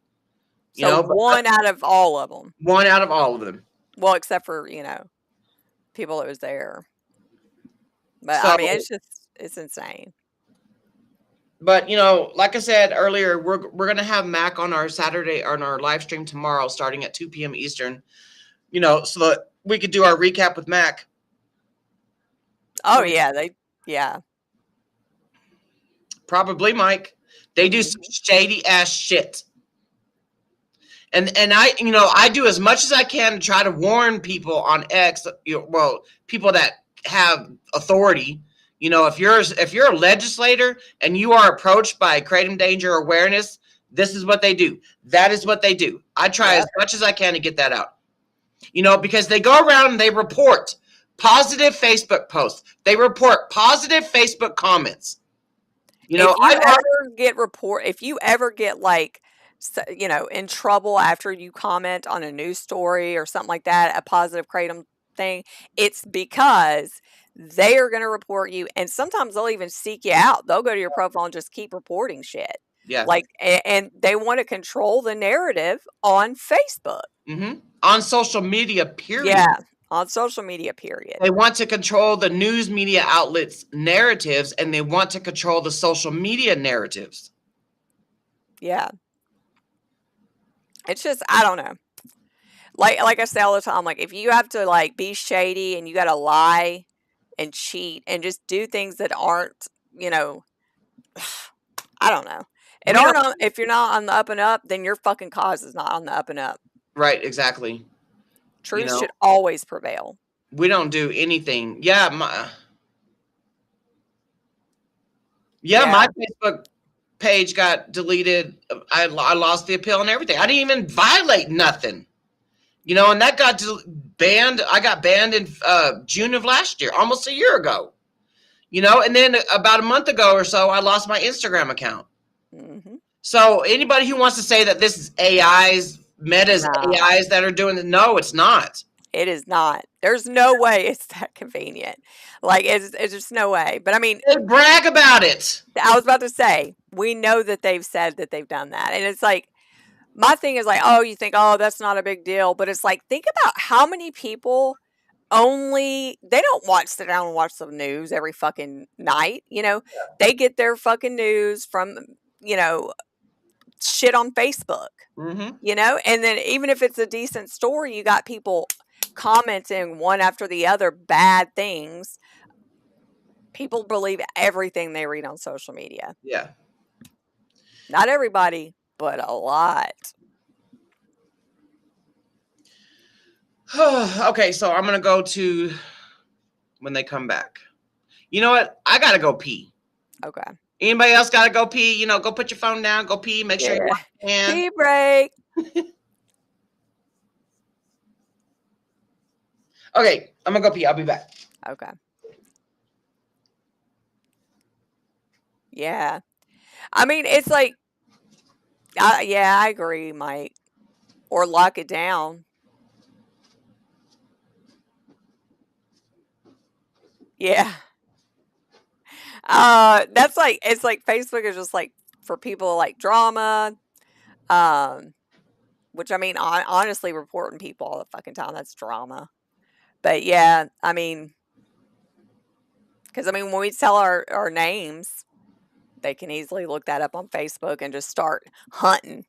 [SPEAKER 1] One out of all of them.
[SPEAKER 2] One out of all of them.
[SPEAKER 1] Well, except for, people that was there. But, I mean, it's insane.
[SPEAKER 2] But, like I said earlier, we're going to have Mac on our Saturday, on our live stream tomorrow, starting at 2 p.m. Eastern, so that we could do our recap with Mac.
[SPEAKER 1] Oh, yeah.
[SPEAKER 2] Probably, Mike. They do some shady ass shit. And I do as much as I can to try to warn people on X, people that have authority. If you're a legislator and you are approached by Kratom Danger Awareness, this is what they do. That is what they do. I try as much as I can to get that out. Because they go around and they report positive Facebook posts. They report positive Facebook comments.
[SPEAKER 1] If you ever get like, in trouble after you comment on a news story or something like that, a positive kratom thing, it's because they are going to report you, and sometimes they'll even seek you out. They'll go to your profile and just keep reporting shit.
[SPEAKER 2] Yeah.
[SPEAKER 1] And they want to control the narrative on Facebook.
[SPEAKER 2] On social media, period.
[SPEAKER 1] Yeah, on social media, period.
[SPEAKER 2] They want to control the news media outlets' narratives, and they want to control the social media narratives.
[SPEAKER 1] Yeah. It's just, I don't know. Like I say all the time, like, if you have to, like, be shady and you got to lie and cheat and just do things that aren't, I don't know. If you're not on the up and up, then your fucking cause is not on the up and up.
[SPEAKER 2] Right, exactly.
[SPEAKER 1] Truth should always prevail.
[SPEAKER 2] We don't do anything. Yeah, my Facebook page got deleted. I lost the appeal and everything. I didn't even violate nothing. And that got banned. I got banned in June of last year, almost a year ago. And then about a month ago or so, I lost my Instagram account. So anybody who wants to say that this is AIs, Meta's AIs that are doing it, no, it's not.
[SPEAKER 1] It is not. There's no way it's that convenient. Like, it's just no way. But I mean,
[SPEAKER 2] they brag about it.
[SPEAKER 1] I was about to say, we know that they've said that they've done that. And it's like, my thing is like, oh, you think, oh, that's not a big deal. But it's like, think about how many people they don't sit down and watch the news every fucking night. They get their fucking news from, shit on Facebook. And then even if it's a decent story, you got people commenting one after the other bad things. People believe everything they read on social media.
[SPEAKER 2] Yeah.
[SPEAKER 1] Not everybody, but a lot.
[SPEAKER 2] Okay, so I'm going to go to when they come back. You know what? I got to go pee.
[SPEAKER 1] Okay.
[SPEAKER 2] Anybody else got to go pee? Go put your phone down, go pee, make sure you wash your hands.
[SPEAKER 1] Pee break.
[SPEAKER 2] Okay, I'm going to go pee. I'll be back.
[SPEAKER 1] Okay. Yeah. I mean, it's like, I agree, Mike. Or lock it down. Yeah. That's like, it's like Facebook is just like for people like drama. Which I mean, honestly, reporting people all the fucking time, that's drama. But yeah, I mean, because I mean, when we tell our names, they can easily look that up on Facebook and just start hunting.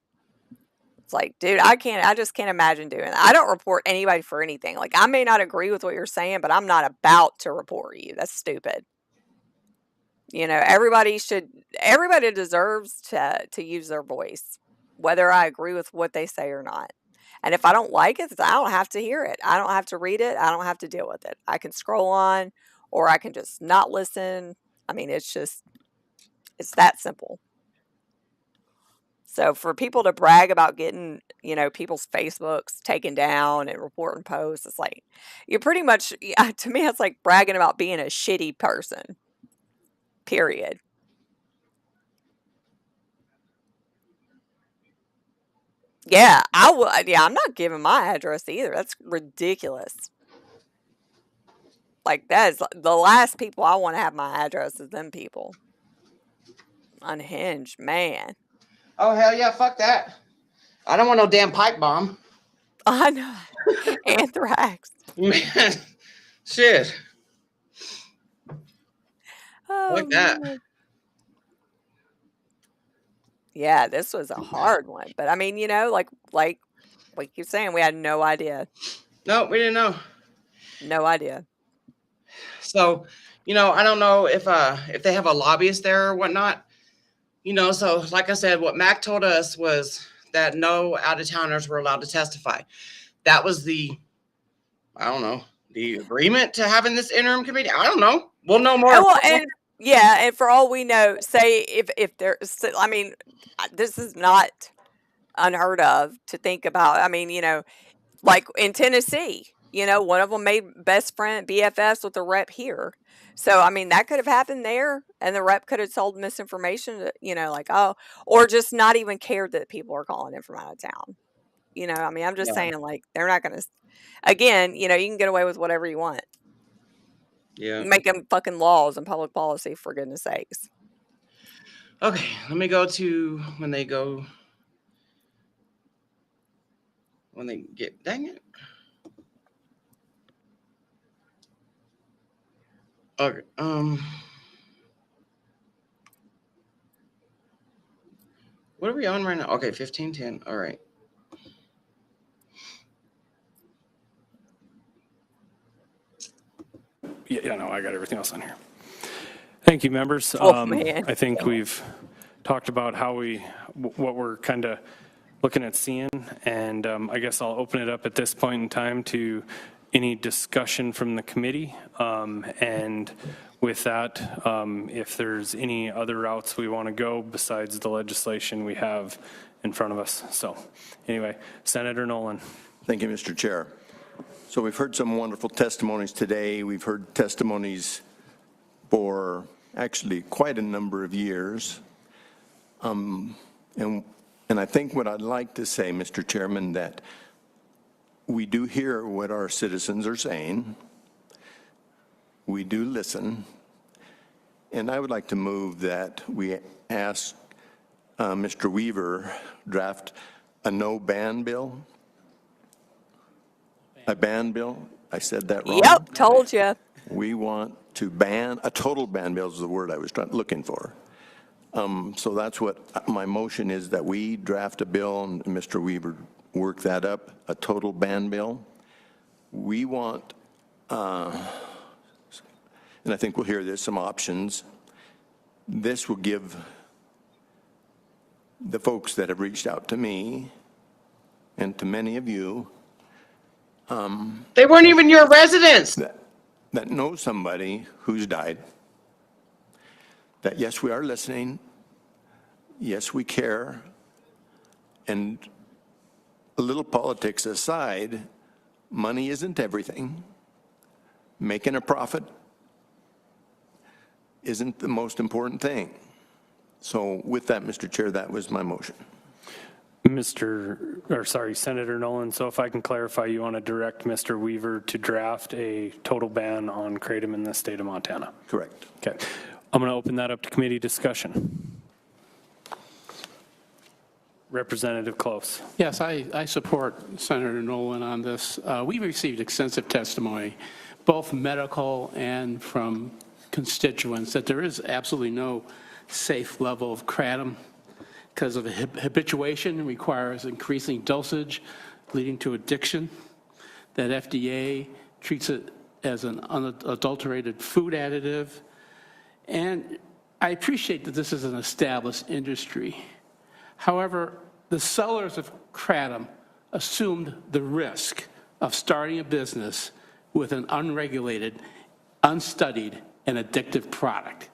[SPEAKER 1] It's like, dude, I just can't imagine doing that. I don't report anybody for anything. Like, I may not agree with what you're saying, but I'm not about to report you. That's stupid. Everybody deserves to use their voice, whether I agree with what they say or not. And if I don't like it, I don't have to hear it. I don't have to read it. I don't have to deal with it. I can scroll on, or I can just not listen. I mean, it's that simple. So for people to brag about getting, people's Facebooks taken down and reporting posts, it's like, you're pretty much, to me, it's like bragging about being a shitty person. Period. Yeah, I would. Yeah, I'm not giving my address either. That's ridiculous. Like, that is the last people I want to have my address is them people. Unhinged, man.
[SPEAKER 2] Oh, hell yeah, fuck that. I don't want no damn pipe bomb.
[SPEAKER 1] I know. Anthrax.
[SPEAKER 2] Man, shit.
[SPEAKER 1] Oh,
[SPEAKER 2] like that.
[SPEAKER 1] man. Yeah, this was a hard one. But I mean, like you're saying, we had no idea.
[SPEAKER 2] No, we didn't know.
[SPEAKER 1] No idea.
[SPEAKER 2] So, I don't know if they have a lobbyist there or whatnot. So like I said, what Mac told us was that no out-of-towners were allowed to testify. That was the, I don't know, the agreement to having this interim committee. I don't know. We'll know more.
[SPEAKER 1] Well, and yeah, and for all we know, say if there's, I mean, this is not unheard of to think about. I mean, like in Tennessee, one of them made best friend BFFs with the rep here. So, I mean, that could have happened there, and the rep could have told misinformation, like, oh, or just not even cared that people are calling in from out of town. I mean, I'm just saying, like, they're not going to, again, you can get away with whatever you want.
[SPEAKER 2] Yeah.
[SPEAKER 1] Make them fucking laws and public policy, for goodness sakes.
[SPEAKER 2] Okay, let me go to when they get, dang it. Okay, what are we on right now? Okay, 15:10. All right.
[SPEAKER 3] Yeah, no, I got everything else on here. Thank you, members.
[SPEAKER 1] Man.
[SPEAKER 3] I think we've talked about what we're kind of looking at seeing, and I guess I'll open it up at this point in time to any discussion from the committee. And with that, if there's any other routes we want to go besides the legislation we have in front of us. So anyway, Senator Nolan.
[SPEAKER 18] Thank you, Mr. Chair. So we've heard some wonderful testimonies today. We've heard testimonies for actually quite a number of years. And I think what I'd like to say, Mr. Chairman, that we do hear what our citizens are saying. We do listen. And I would like to move that we ask Mr. Weaver draft a no ban bill. A ban bill? I said that wrong?
[SPEAKER 1] Yep, told you.
[SPEAKER 18] We want to ban, a total ban bill is the word I was looking for. So that's what my motion is, that we draft a bill and Mr. Weaver work that up, a total ban bill. We want, and I think we'll hear there's some options. This will give the folks that have reached out to me and to many of you.
[SPEAKER 2] They weren't even your residents.
[SPEAKER 18] That know somebody who's died. That yes, we are listening. Yes, we care. And a little politics aside, money isn't everything. Making a profit isn't the most important thing. So with that, Mr. Chair, that was my motion.
[SPEAKER 3] Senator Nolan, so if I can clarify, you want to direct Mr. Weaver to draft a total ban on kratom in the state of Montana?
[SPEAKER 18] Correct.
[SPEAKER 3] Okay. I'm going to open that up to committee discussion. Representative Close.
[SPEAKER 14] Yes, I support Senator Nolan on this. We've received extensive testimony, both medical and from constituents, that there is absolutely no safe level of kratom because of habituation, requires increasing dosage, leading to addiction, that FDA treats it as an unadulterated food additive. And I appreciate that this is an established industry. However, the sellers of kratom assumed the risk of starting a business with an unregulated, unstudied, and addictive product.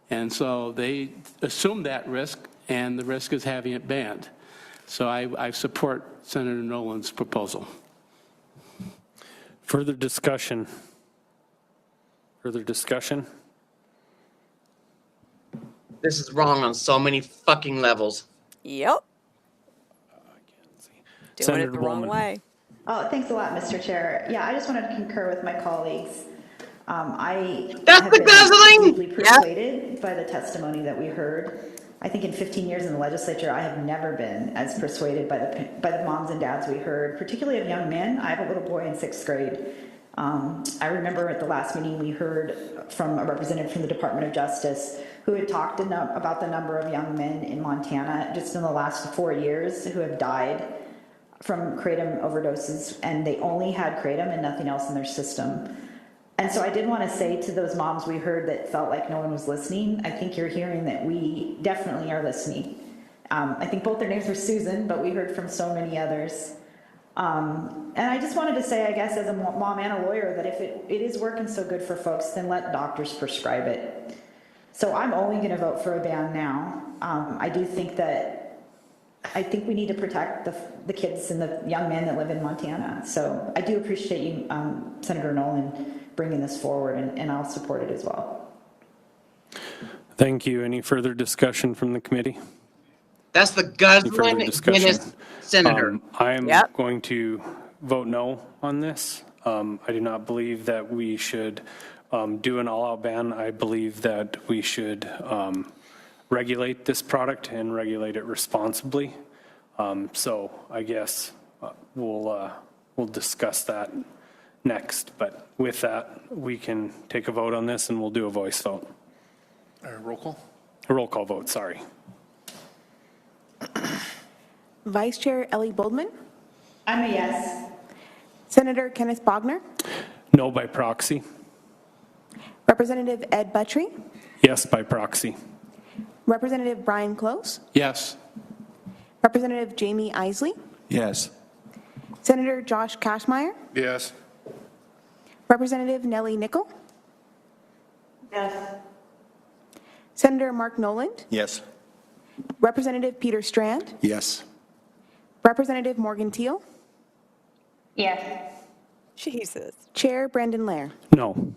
[SPEAKER 14] And so they assumed that risk, and the risk is having it banned. So I support Senator Nolan's proposal.
[SPEAKER 3] Further discussion? Further discussion?
[SPEAKER 2] This is wrong on so many fucking levels.
[SPEAKER 1] Yep. Doing
[SPEAKER 3] Senator
[SPEAKER 1] it the wrong way.
[SPEAKER 19] Oh, thanks a lot, Mr. Chair. Yeah, I just wanted to concur with my colleagues.
[SPEAKER 2] That's the guzzling!
[SPEAKER 19] Deeply persuaded by the testimony that we heard. I think in 15 years in the legislature, I have never been as persuaded by the moms and dads we heard, particularly of young men. I have a little boy in 6th grade. I remember at the last meeting we heard from a representative from the Department of Justice who had talked about the number of young men in Montana just in the last 4 years who have died from kratom overdoses, and they only had kratom and nothing else in their system. And so I did want to say to those moms we heard that felt like no one was listening, I think you're hearing that we definitely are listening. I think both their names were Susan, but we heard from so many others. And I just wanted to say, I guess, as a mom and a lawyer, that if it is working so good for folks, then let doctors prescribe it. So I'm only going to vote for a ban now. I think we need to protect the kids and the young men that live in Montana. So I do appreciate you, Senator Nolan, bringing this forward, and I'll support it as well.
[SPEAKER 3] Thank you. Any further discussion from the committee?
[SPEAKER 2] That's the guzzling Guinness senator.
[SPEAKER 3] I am going to vote no on this. I do not believe that we should do an all-out ban. I believe that we should regulate this product and regulate it responsibly. So I guess we'll discuss that next. But with that, we can take a vote on this, and we'll do a voice vote.
[SPEAKER 10] Roll call?
[SPEAKER 3] A roll call vote, sorry.
[SPEAKER 20] Vice Chair Ellie Boldman?
[SPEAKER 19] I'm a yes.
[SPEAKER 20] Senator Kenneth Bogner?
[SPEAKER 3] No by proxy.
[SPEAKER 20] Representative Ed Buttrey?
[SPEAKER 3] Yes by proxy.
[SPEAKER 20] Representative Brian Close?
[SPEAKER 10] Yes.
[SPEAKER 20] Representative Jamie Isley?
[SPEAKER 10] Yes.
[SPEAKER 20] Senator Josh Kashmeyer?
[SPEAKER 10] Yes.
[SPEAKER 20] Representative Nellie Nickel?
[SPEAKER 19] Yes.
[SPEAKER 20] Senator Mark Noland?
[SPEAKER 18] Yes.
[SPEAKER 20] Representative Peter Strand?
[SPEAKER 10] Yes.
[SPEAKER 20] Representative Morgan Teal?
[SPEAKER 17] Yes.
[SPEAKER 1] Jesus.
[SPEAKER 20] Chair Brandon Lair?
[SPEAKER 3] No.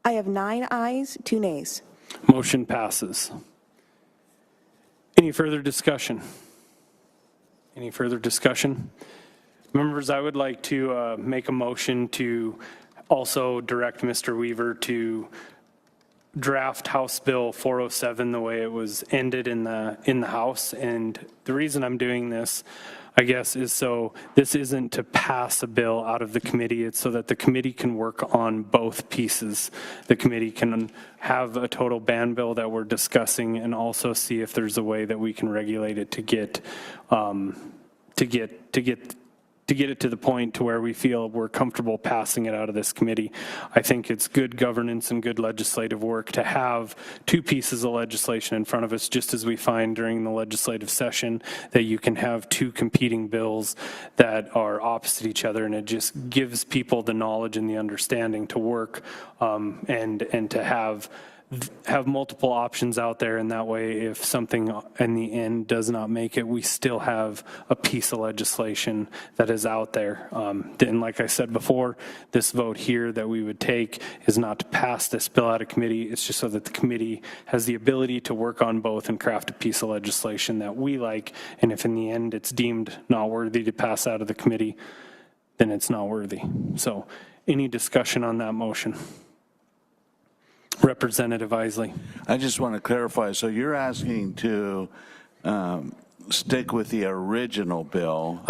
[SPEAKER 20] I have 9 ayes, 2 nays.
[SPEAKER 3] Motion passes. Any further discussion? Any further discussion? Members, I would like to make a motion to also direct Mr. Weaver to draft House Bill 407 the way it was ended in the House. And the reason I'm doing this, I guess, is so this isn't to pass a bill out of the committee. It's so that the committee can work on both pieces. The committee can have a total ban bill that we're discussing, and also see if there's a way that we can regulate it to get it to the point to where we feel we're comfortable passing it out of this committee. I think it's good governance and good legislative work to have 2 pieces of legislation in front of us, just as we find during the legislative session that you can have 2 competing bills that are opposite each other, and it just gives people the knowledge and the understanding to work and to have multiple options out there, and that way if something in the end does not make it, we still have a piece of legislation that is out there. And like I said before, this vote here that we would take is not to pass this bill out of committee. It's just so that the committee has the ability to work on both and craft a piece of legislation that we like, and if in the end it's deemed not worthy to pass out of the committee, then it's not worthy. So any discussion on that motion? Representative Isley.
[SPEAKER 21] I just want to clarify. So you're asking to stick with the original bill?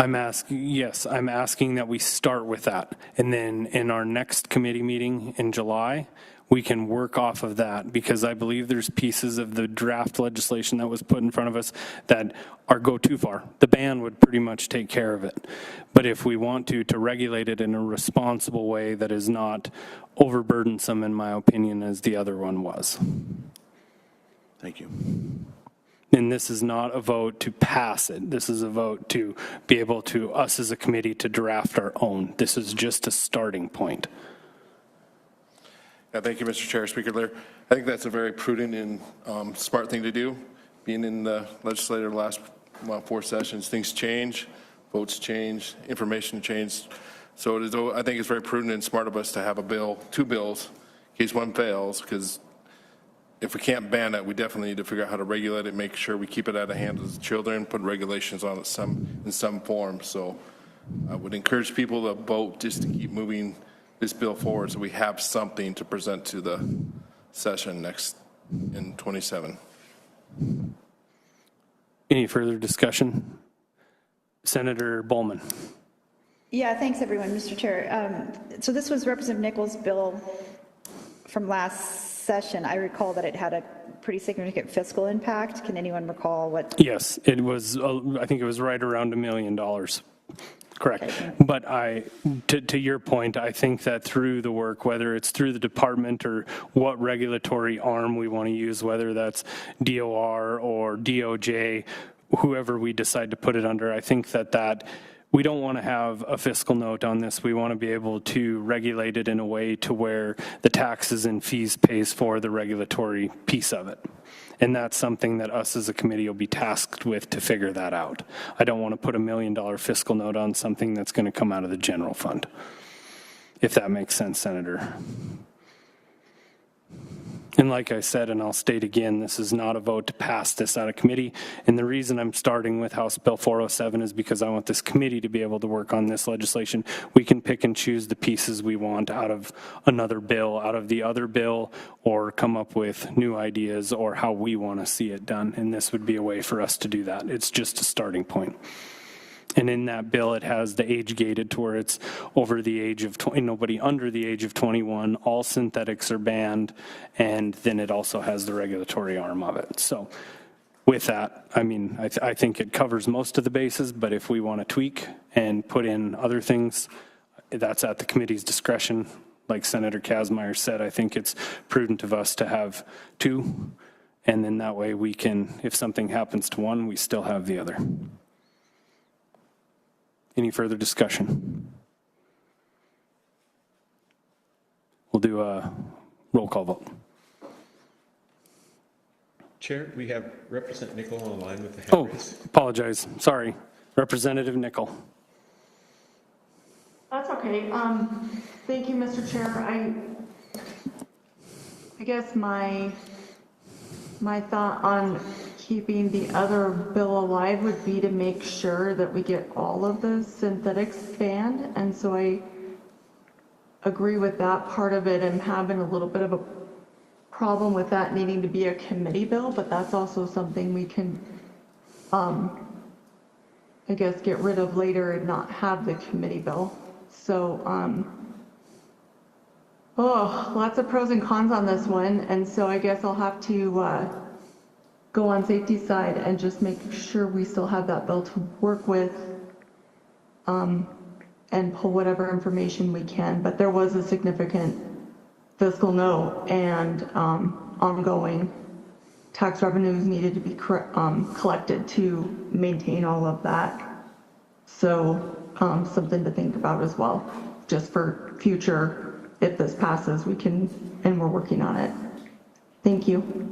[SPEAKER 3] Yes, I'm asking that we start with that. And then in our next committee meeting in July, we can work off of that, because I believe there's pieces of the draft legislation that was put in front of us that go too far. The ban would pretty much take care of it. But if we want to regulate it in a responsible way that is not overburdensome, in my opinion, as the other one was.
[SPEAKER 21] Thank you.
[SPEAKER 3] And this is not a vote to pass it. This is a vote to be able to, us as a committee, to draft our own. This is just a starting point.
[SPEAKER 10] Thank you, Mr. Chair. Speaker Lair. I think that's a very prudent and smart thing to do. Being in the legislature the last 4 sessions, things change, votes change, information change. So I think it's very prudent and smart of us to have a bill, 2 bills, in case one fails, because if we can't ban it, we definitely need to figure out how to regulate it, make sure we keep it out of the hands of the children, put regulations on it in some form. So I would encourage people to vote just to keep moving this bill forward so we have something to present to the session next in 27.
[SPEAKER 3] Any further discussion? Senator Bowman.
[SPEAKER 19] Yeah, thanks everyone, Mr. Chair. So this was Representative Nichols' bill from last session. I recall that it had a pretty significant fiscal impact. Can anyone recall what?
[SPEAKER 3] Yes, it was. I think it was right around $1 million Correct. But to your point, I think that through the work, whether it's through the department or what regulatory arm we want to use, whether that's DOR or DOJ, whoever we decide to put it under, I think that we don't want to have a fiscal note on this. We want to be able to regulate it in a way to where the taxes and fees pays for the regulatory piece of it. And that's something that us as a committee will be tasked with to figure that out. I don't want to put $1 million fiscal note on something that's going to come out of the general fund, if that makes sense, Senator. And like I said, and I'll state again, this is not a vote to pass this out of committee. And the reason I'm starting with House Bill 407 is because I want this committee to be able to work on this legislation. We can pick and choose the pieces we want out of another bill, out of the other bill, or come up with new ideas or how we want to see it done. And this would be a way for us to do that. It's just a starting point. And in that bill, it has the age gated to where it's over the age of 20, nobody under the age of 21, all synthetics are banned, and then it also has the regulatory arm of it. So with that, I mean, I think it covers most of the bases, but if we want to tweak and put in other things, that's at the committee's discretion. Like Senator Kazmaier said, I think it's prudent of us to have two, and then that way we can, if something happens to one, we still have the other. Any further discussion? We'll do a roll call vote.
[SPEAKER 12] Chair, we have Representative Nickel on the line with the hand raise.
[SPEAKER 3] Apologize. Sorry. Representative Nickel.
[SPEAKER 4] That's okay. Thank you, Mr. Chair. I guess my thought on keeping the other bill alive would be to make sure that we get all of the synthetics banned. And so I agree with that part of it. I'm having a little bit of a problem with that needing to be a committee bill, but that's also something we can, I guess, get rid of later and not have the committee bill. So, lots of pros and cons on this one. And so I guess I'll have to go on safety side and just make sure we still have that bill to work with and pull whatever information we can. But there was a significant fiscal note and ongoing tax revenues needed to be collected to maintain all of that. So something to think about as well, just for future, if this passes, we can, and we're working on it. Thank you.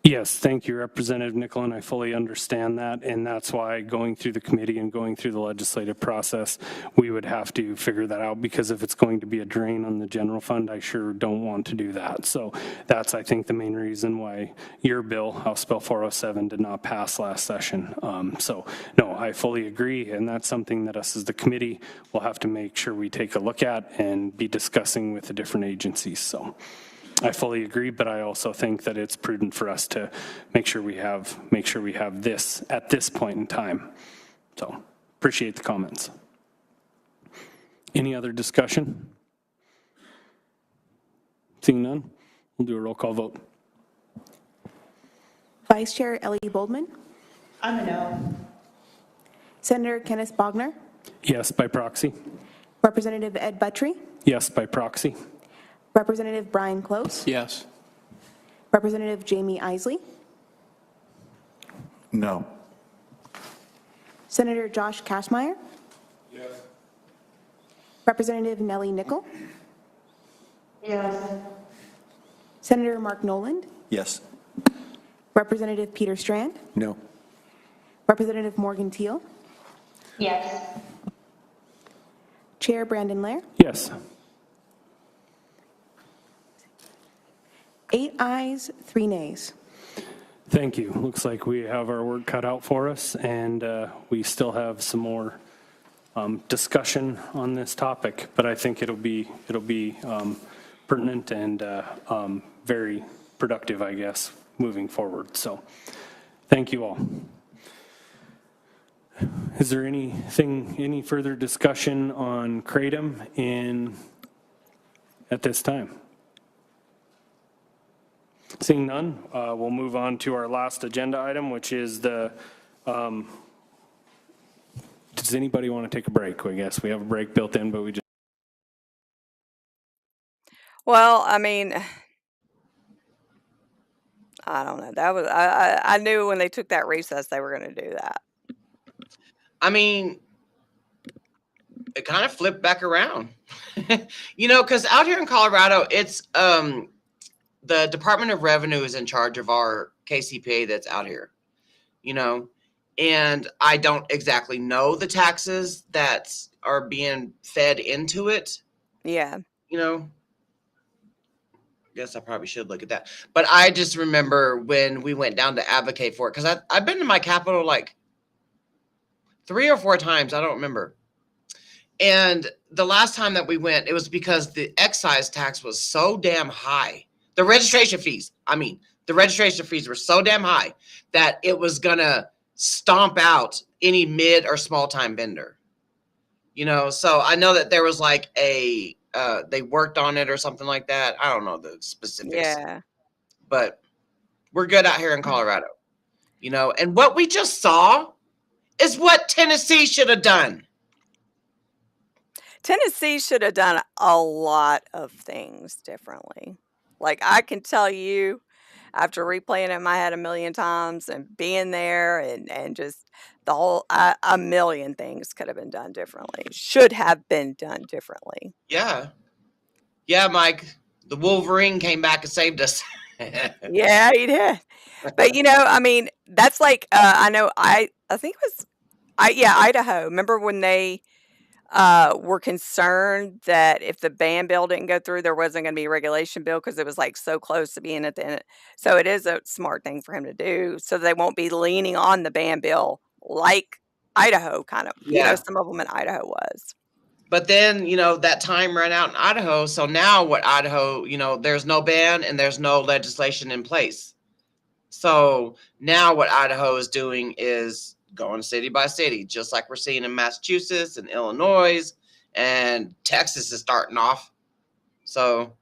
[SPEAKER 3] Yes, thank you, Representative Nickel, and I fully understand that, and that's why going through the committee and going through the legislative process, we would have to figure that out, because if it's going to be a drain on the general fund, I sure don't want to do that. So that's, I think, the main reason why your bill, House Bill 407, did not pass last session. So no, I fully agree, and that's something that us as the committee will have to make sure we take a look at and be discussing with the different agencies. So I fully agree, but I also think that it's prudent for us to make sure we have this at this point in time. So appreciate the comments. Any other discussion? Seeing none, we'll do a roll call vote.
[SPEAKER 20] Vice Chair Ellie Boldman.
[SPEAKER 19] I'm a no.
[SPEAKER 20] Senator Kenneth Bogner.
[SPEAKER 3] Yes, by proxy.
[SPEAKER 20] Representative Ed Buttrey.
[SPEAKER 3] Yes, by proxy.
[SPEAKER 20] Representative Brian Close.
[SPEAKER 21] Yes.
[SPEAKER 20] Representative Jamie Isley.
[SPEAKER 21] No.
[SPEAKER 20] Senator Josh Kazmaier.
[SPEAKER 12] Yes.
[SPEAKER 20] Representative Nellie Nickel.
[SPEAKER 4] Yes.
[SPEAKER 20] Senator Mark Noland.
[SPEAKER 18] Yes.
[SPEAKER 20] Representative Peter Strand.
[SPEAKER 18] No.
[SPEAKER 20] Representative Morgan Teal.
[SPEAKER 11] Yes.
[SPEAKER 20] Chair Brandon Lair.
[SPEAKER 3] Yes.
[SPEAKER 20] 8 ayes, 3 nays.
[SPEAKER 3] Thank you. Looks like we have our work cut out for us, and we still have some more discussion on this topic, but I think it'll be pertinent and very productive, I guess, moving forward. So thank you all. Is there any further discussion on Kratom at this time? Seeing none, we'll move on to our last agenda item, which is the does anybody want to take a break? I guess we have a break built in, but we just.
[SPEAKER 1] Well, I mean, I don't know. That was I knew when they took that recess they were going to do that.
[SPEAKER 2] I mean, it kind of flipped back around, because out here in Colorado, it's the Department of Revenue is in charge of our KCPA that's out here, and I don't exactly know the taxes that are being fed into it.
[SPEAKER 1] Yeah.
[SPEAKER 2] Guess I probably should look at that. But I just remember when we went down to advocate for it, because I've been to my capital like 3 or 4 times. I don't remember. And the last time that we went, it was because the excise tax was so damn high. The registration fees were so damn high that it was going to stomp out any mid or small time vendor. So I know that there was like they worked on it or something like that. I don't know the specifics.
[SPEAKER 1] Yeah.
[SPEAKER 2] But we're good out here in Colorado, and what we just saw is what Tennessee should have done.
[SPEAKER 1] Tennessee should have done a lot of things differently. Like, I can tell you, after replaying it in my head a million times and being there and just the whole, a million things could have been done differently. Should have been done differently.
[SPEAKER 2] Yeah. Yeah, Mike. The Wolverine came back and saved us.
[SPEAKER 1] Yeah, he did. But I mean, that's like I know I think it was Idaho. Remember when they were concerned that if the ban bill didn't go through, there wasn't going to be a regulation bill because it was like so close to being at the end. So it is a smart thing for him to do, so they won't be leaning on the ban bill like Idaho kind of.
[SPEAKER 2] Yeah.
[SPEAKER 1] Some of them in Idaho was.
[SPEAKER 2] But then, that time ran out in Idaho. So now what Idaho, there's no ban and there's no legislation in place. So now what Idaho is doing is going city by city, just like we're seeing in Massachusetts and Illinois, and Texas is starting off. So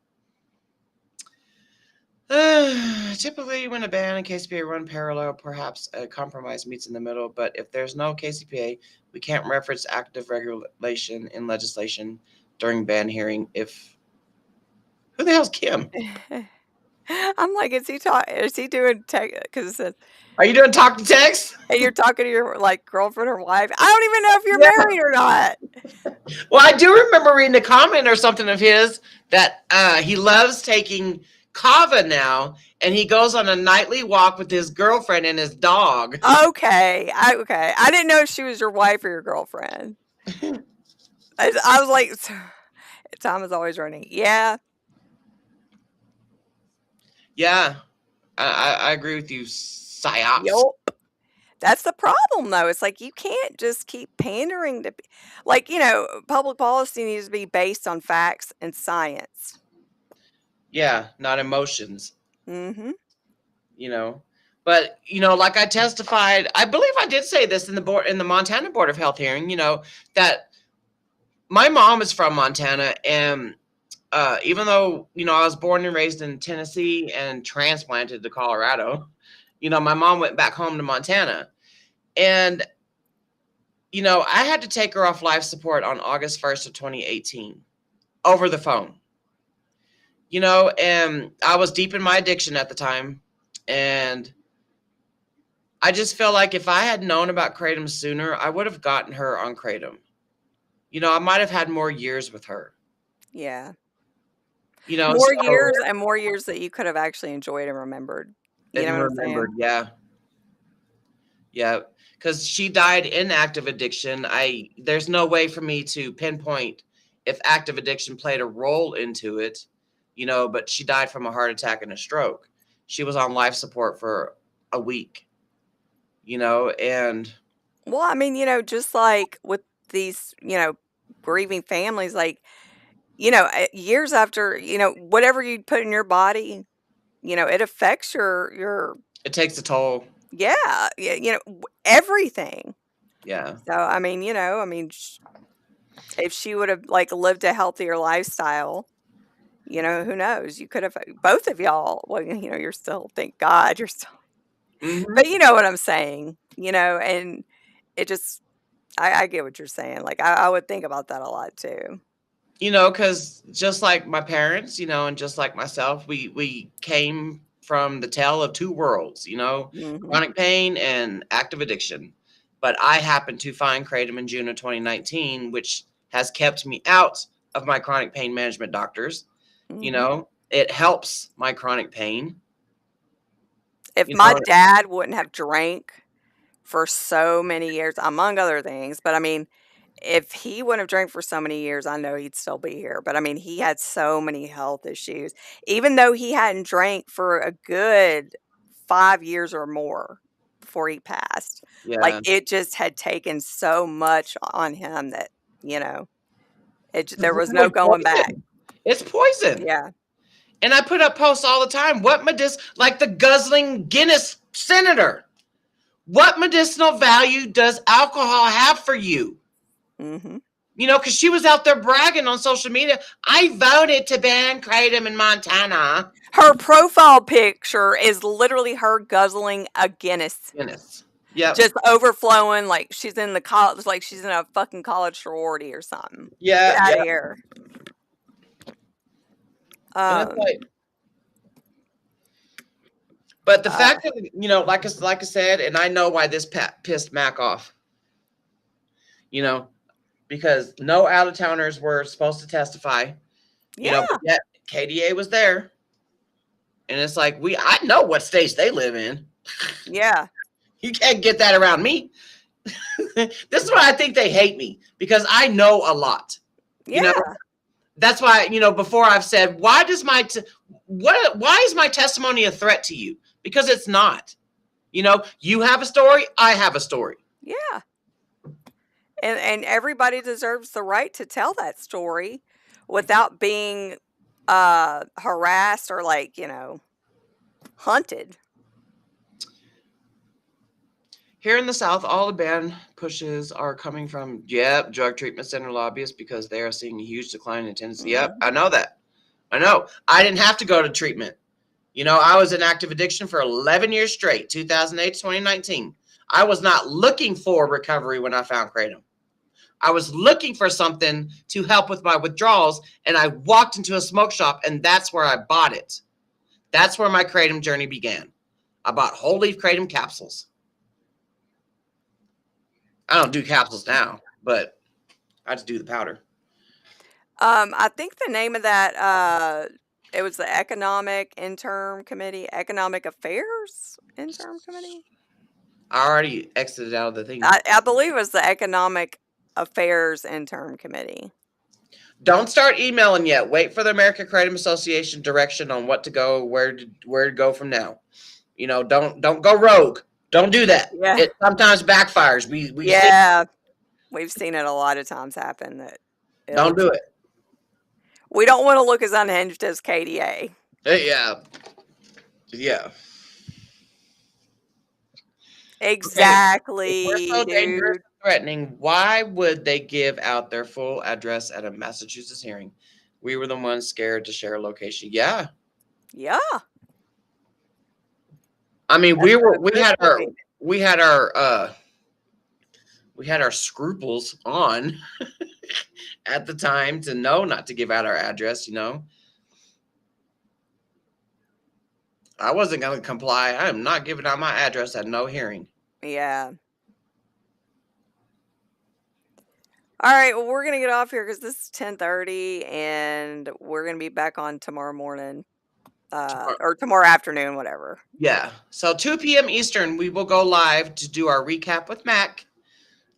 [SPEAKER 2] typically when a ban and KCPA run parallel, perhaps a compromise meets in the middle. But if there's no KCPA, we can't reference active regulation in legislation during ban hearing. Who the hell's Kim?
[SPEAKER 1] I'm like, is he doing tech? Because it says,
[SPEAKER 2] are you doing talk to text?
[SPEAKER 1] Hey, you're talking to your girlfriend or wife. I don't even know if you're married or not.
[SPEAKER 2] Well, I do remember reading a comment or something of his that he loves taking kava now, and he goes on a nightly walk with his girlfriend and his dog.
[SPEAKER 1] Okay. I didn't know if she was your wife or your girlfriend. I was like, time is always running. Yeah.
[SPEAKER 2] Yeah. I agree with you, psyops.
[SPEAKER 1] Yup. That's the problem, though. It's like you can't just keep pandering to, public policy needs to be based on facts and science.
[SPEAKER 2] Yeah, not emotions.
[SPEAKER 1] Mm-hmm.
[SPEAKER 2] But like I testified, I believe I did say this in the Montana Board of Health hearing. That my mom is from Montana, and even though I was born and raised in Tennessee and transplanted to Colorado, my mom went back home to Montana, and I had to take her off life support on August 1st of 2018 over the phone. And I was deep in my addiction at the time, and I just feel like if I had known about Kratom sooner, I would have gotten her on Kratom. I might have had more years with her.
[SPEAKER 1] Yeah.
[SPEAKER 2] More
[SPEAKER 1] years and more years that you could have actually enjoyed and remembered. You know what I'm saying?
[SPEAKER 2] Yeah. Yeah. Because she died in active addiction. There's no way for me to pinpoint if active addiction played a role into it, but she died from a heart attack and a stroke. She was on life support for a week, and.
[SPEAKER 1] Well, I mean, just like with these, grieving families, years after, whatever you put in your body, it affects your.
[SPEAKER 2] It takes a toll.
[SPEAKER 1] Yeah. Everything.
[SPEAKER 2] Yeah.
[SPEAKER 1] So, I mean, if she would have lived a healthier lifestyle, who knows? You could have, both of y'all, well, you're still, thank God, you're still,
[SPEAKER 2] Mm-hmm.
[SPEAKER 1] but you know what I'm saying, and it just, I get what you're saying. Like, I would think about that a lot too.
[SPEAKER 2] You know, because just like my parents, you know, and just like myself, we came from the tale of two worlds, you know,
[SPEAKER 1] Mhm.
[SPEAKER 2] chronic pain and active addiction. But I happened to find Kratom in June of 2019, which has kept me out of my chronic pain management doctors. You
[SPEAKER 1] Mhm.
[SPEAKER 2] know, it helps my chronic pain.
[SPEAKER 1] If
[SPEAKER 2] You
[SPEAKER 1] my
[SPEAKER 2] know,
[SPEAKER 1] dad wouldn't have drank for so many years, among other things, but I mean, if he wouldn't have drank for so many years, I know he'd still be here. But I mean, he had so many health issues, even though he hadn't drank for a good 5 years or more before he passed. Like,
[SPEAKER 2] yeah,
[SPEAKER 1] it just had taken so much on him that, you know, there was no
[SPEAKER 2] like
[SPEAKER 1] going back.
[SPEAKER 2] poison. It's poison.
[SPEAKER 1] Yeah.
[SPEAKER 2] And I put up posts all the time. Like the guzzling Guinness senator. What medicinal value does alcohol have for you?
[SPEAKER 1] Mhm.
[SPEAKER 2] You know, because she was out there bragging on social media. I voted to ban kratom in Montana.
[SPEAKER 1] Her profile picture is literally her guzzling a Guinness.
[SPEAKER 2] Guinness. Yep.
[SPEAKER 1] Just overflowing like she's in the college, like she's in a fucking college sorority or something. Get
[SPEAKER 2] Yeah,
[SPEAKER 1] out
[SPEAKER 2] yeah.
[SPEAKER 1] of here.
[SPEAKER 2] And it's
[SPEAKER 1] Um,
[SPEAKER 2] like, but the
[SPEAKER 1] uh,
[SPEAKER 2] fact that, you know, like I said, and I know why this pissed Mac off. You know, because no out of towners were supposed to testify. You know,
[SPEAKER 1] yeah,
[SPEAKER 2] but yet KDA was there. And it's like, I know what states they live in.
[SPEAKER 1] yeah,
[SPEAKER 2] You can't get that around me. This is why I think they hate me, because I know a lot. You know,
[SPEAKER 1] yeah,
[SPEAKER 2] that's why, you know, before I've said, why is my testimony a threat to you? Because it's not. You know, you have a story, I have a story.
[SPEAKER 1] yeah. And everybody deserves the right to tell that story without being harassed or like, you know, hunted.
[SPEAKER 2] Here in the South, all the ban pushes are coming from, drug treatment center lobbyists, because they are seeing a huge decline in attendance. Yep, I know that. I know. I didn't have to go to treatment. You know, I was in active addiction for 11 years straight, 2008 to 2019. I was not looking for recovery when I found Kratom. I was looking for something to help with my withdrawals, and I walked into a smoke shop, and that's where I bought it. That's where my Kratom journey began. I bought whole leaf Kratom capsules. I don't do capsules now, but I just do the powder.
[SPEAKER 1] I think the name of that it was the Economic Interim Committee, Economic Affairs Interim Committee.
[SPEAKER 2] I already exited out of the thing.
[SPEAKER 1] I believe it was the Economic Affairs Interim Committee.
[SPEAKER 2] Don't start emailing yet. Wait for the American Kratom Association direction on what to go, where to go from now. You know, don't go rogue. Don't do that.
[SPEAKER 1] Yeah.
[SPEAKER 2] It sometimes backfires. We
[SPEAKER 1] Yeah. We've seen it a lot of times happen that
[SPEAKER 2] don't do it.
[SPEAKER 1] We don't want to look as unhinged as KDA.
[SPEAKER 2] Yeah. Yeah.
[SPEAKER 1] Exactly,
[SPEAKER 2] If we're so dangerous
[SPEAKER 1] dude.
[SPEAKER 2] and threatening, why would they give out their full address at a Massachusetts hearing? We were the ones scared to share a location. Yeah.
[SPEAKER 1] Yeah.
[SPEAKER 2] I mean,
[SPEAKER 1] That's a
[SPEAKER 2] we
[SPEAKER 1] good
[SPEAKER 2] had
[SPEAKER 1] point.
[SPEAKER 2] our scruples on at the time to know not to give out our address, you know. I wasn't going to comply. I am not giving out my address at no hearing.
[SPEAKER 1] Yeah. All right, well, we're going to get off here because this is 10:30, and we're going to be back on tomorrow morning, or tomorrow afternoon, whatever.
[SPEAKER 2] Yeah. So 2 p.m. Eastern, we will go live to do our recap with Mac,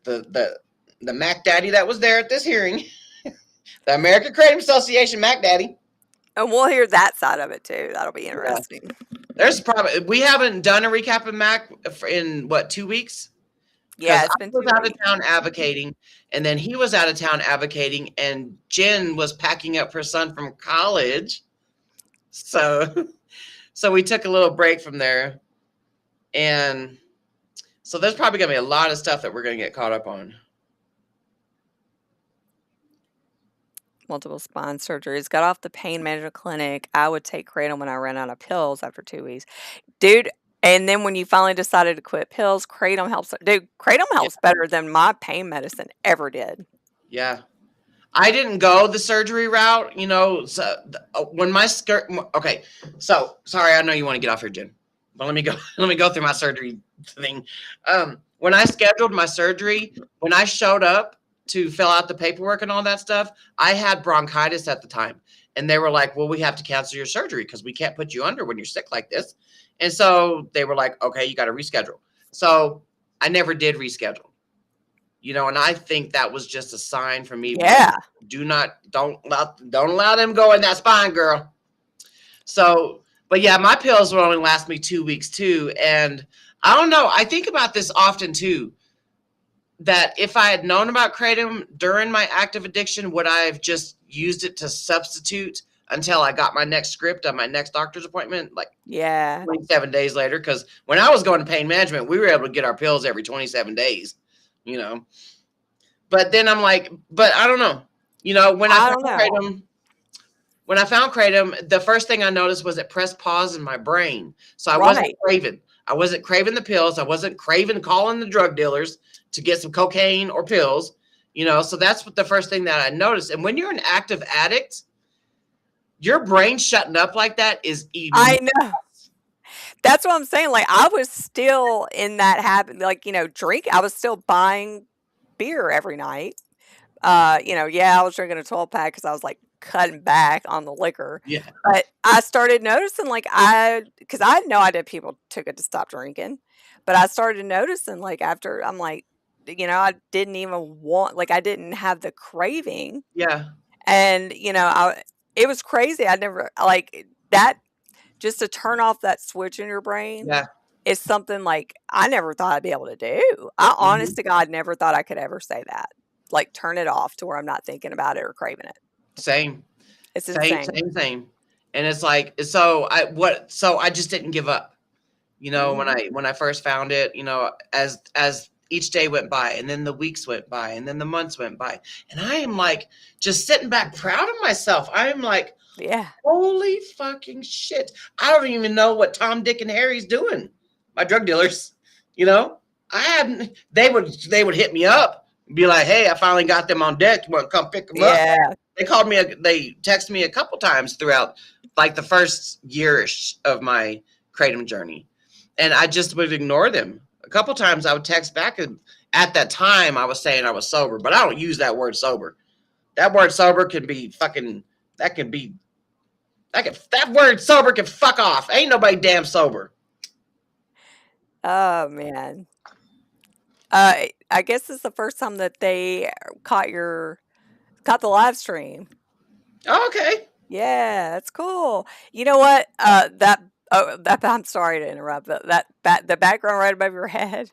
[SPEAKER 2] the Mac Daddy that was there at this hearing, the American Kratom Association Mac Daddy.
[SPEAKER 1] And we'll hear that side of it too. That'll be interesting.
[SPEAKER 2] There's probably, we haven't done a recap of Mac in what, 2 weeks?
[SPEAKER 1] Yeah,
[SPEAKER 2] Because
[SPEAKER 1] it's
[SPEAKER 2] I
[SPEAKER 1] been
[SPEAKER 2] was
[SPEAKER 1] 2
[SPEAKER 2] out of
[SPEAKER 1] weeks.
[SPEAKER 2] town advocating, and then he was out of town advocating, and Jen was packing up her son from college. So we took a little break from there. And so there's probably going to be a lot of stuff that we're going to get caught up on.
[SPEAKER 1] Multiple spine surgeries. Got off the pain management clinic. I would take Kratom when I ran out of pills after 2 weeks. Dude, And then when you finally decided to quit pills, Kratom helps. Dude, Kratom helps better than my pain medicine ever did.
[SPEAKER 2] Yeah. I didn't go the surgery route, you know. So when my skirt, okay. So sorry, I know you want to get off here, Jen, but let me go. Let me go through my surgery thing. When I scheduled my surgery, when I showed up to fill out the paperwork and all that stuff, I had bronchitis at the time, and they were like, "Well, we have to cancel your surgery because we can't put you under when you're sick like this." And so they were like, "Okay, you got to reschedule." So I never did reschedule. You know, and I think that was just a sign for me.
[SPEAKER 1] Yeah.
[SPEAKER 2] Don't allow them go in that spine, girl. So, but yeah, my pills will only last me 2 weeks too. And I don't know. I think about this often too, that if I had known about Kratom during my active addiction, would I have just used it to substitute until I got my next script on my next doctor's appointment? Like,
[SPEAKER 1] Yeah.
[SPEAKER 2] 27 days later. Because when I was going to pain management, we were able to get our pills every 27 days, you know. But then I'm like, but I don't know. You know, when I found Kratom, the first thing I noticed was it pressed pause in my brain. So I wasn't craving. I wasn't craving the pills. I wasn't craving calling the drug dealers to get some cocaine or pills. You know, so that's what the first thing that I noticed. And when you're an active addict, your brain shutting up like that is even.
[SPEAKER 1] I know. That's what I'm saying. Like, I was still in that habit, like, you know, I was still buying beer every night. You know, I was drinking a 12-pack because I was like cutting back on the liquor.
[SPEAKER 2] Yeah.
[SPEAKER 1] But I started noticing, like, because I had no idea people took it to stop drinking. But I started noticing, like, after I'm like, you know, I didn't even I didn't have the craving.
[SPEAKER 2] Yeah.
[SPEAKER 1] And, you know, it was crazy. I never, like, that, just to turn off that switch in your brain.
[SPEAKER 2] Yeah.
[SPEAKER 1] Is something like I never thought I'd be able to do. I honest to God never thought I could ever say that. Like, turn it off to where I'm not thinking about it or craving it.
[SPEAKER 2] Same.
[SPEAKER 1] It's insane.
[SPEAKER 2] Same. And it's like, so I just didn't give up. You know, when I first found it, you know, as each day went by, and then the weeks went by, and then the months went by, and I am like just sitting back proud of myself. I am like,
[SPEAKER 1] yeah,
[SPEAKER 2] holy fucking shit. I don't even know what Tom, Dick, and Harry's doing. My drug dealers, you know, they would hit me up and be like, hey, I finally got them on deck. You want to come pick them up? They called me, they texted me a couple times throughout like the first year-ish of my Kratom journey. And I just would ignore them. A couple times I would text back, and at that time I was saying I was sober, but I don't use that word sober. That word sober can be fucking, that word sober can fuck off. Ain't nobody damn sober.
[SPEAKER 1] Oh man. I guess it's the first time that they caught the live stream.
[SPEAKER 2] Oh, okay.
[SPEAKER 1] Yeah, that's cool. You know what? I'm sorry to interrupt, but the background right above your head.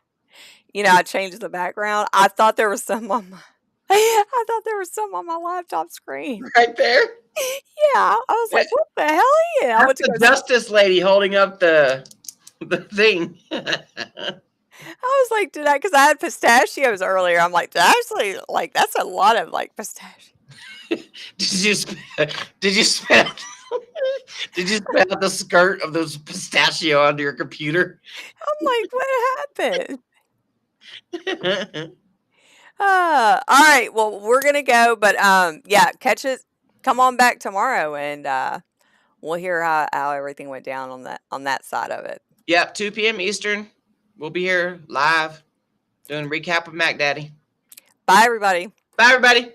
[SPEAKER 1] You know, I changed the background. I thought there was some on my laptop screen.
[SPEAKER 2] Right there?
[SPEAKER 1] Yeah. I was like, what the hell are you? I went to
[SPEAKER 2] the Justice lady holding up the thing.
[SPEAKER 1] I was like, because I had pistachios earlier. I'm like, actually, like, that's a lot of, like, pistachios.
[SPEAKER 2] Did you spell out the skirt of those pistachio onto your computer?
[SPEAKER 1] I'm like, what happened? All right. Well, we're gonna go, but catch it. Come on back tomorrow, and we'll hear how everything went down on that side of it.
[SPEAKER 2] Yep, 2 p.m. Eastern. We'll be here live doing a recap of Mac Daddy.
[SPEAKER 1] Bye, everybody.
[SPEAKER 2] Bye, everybody.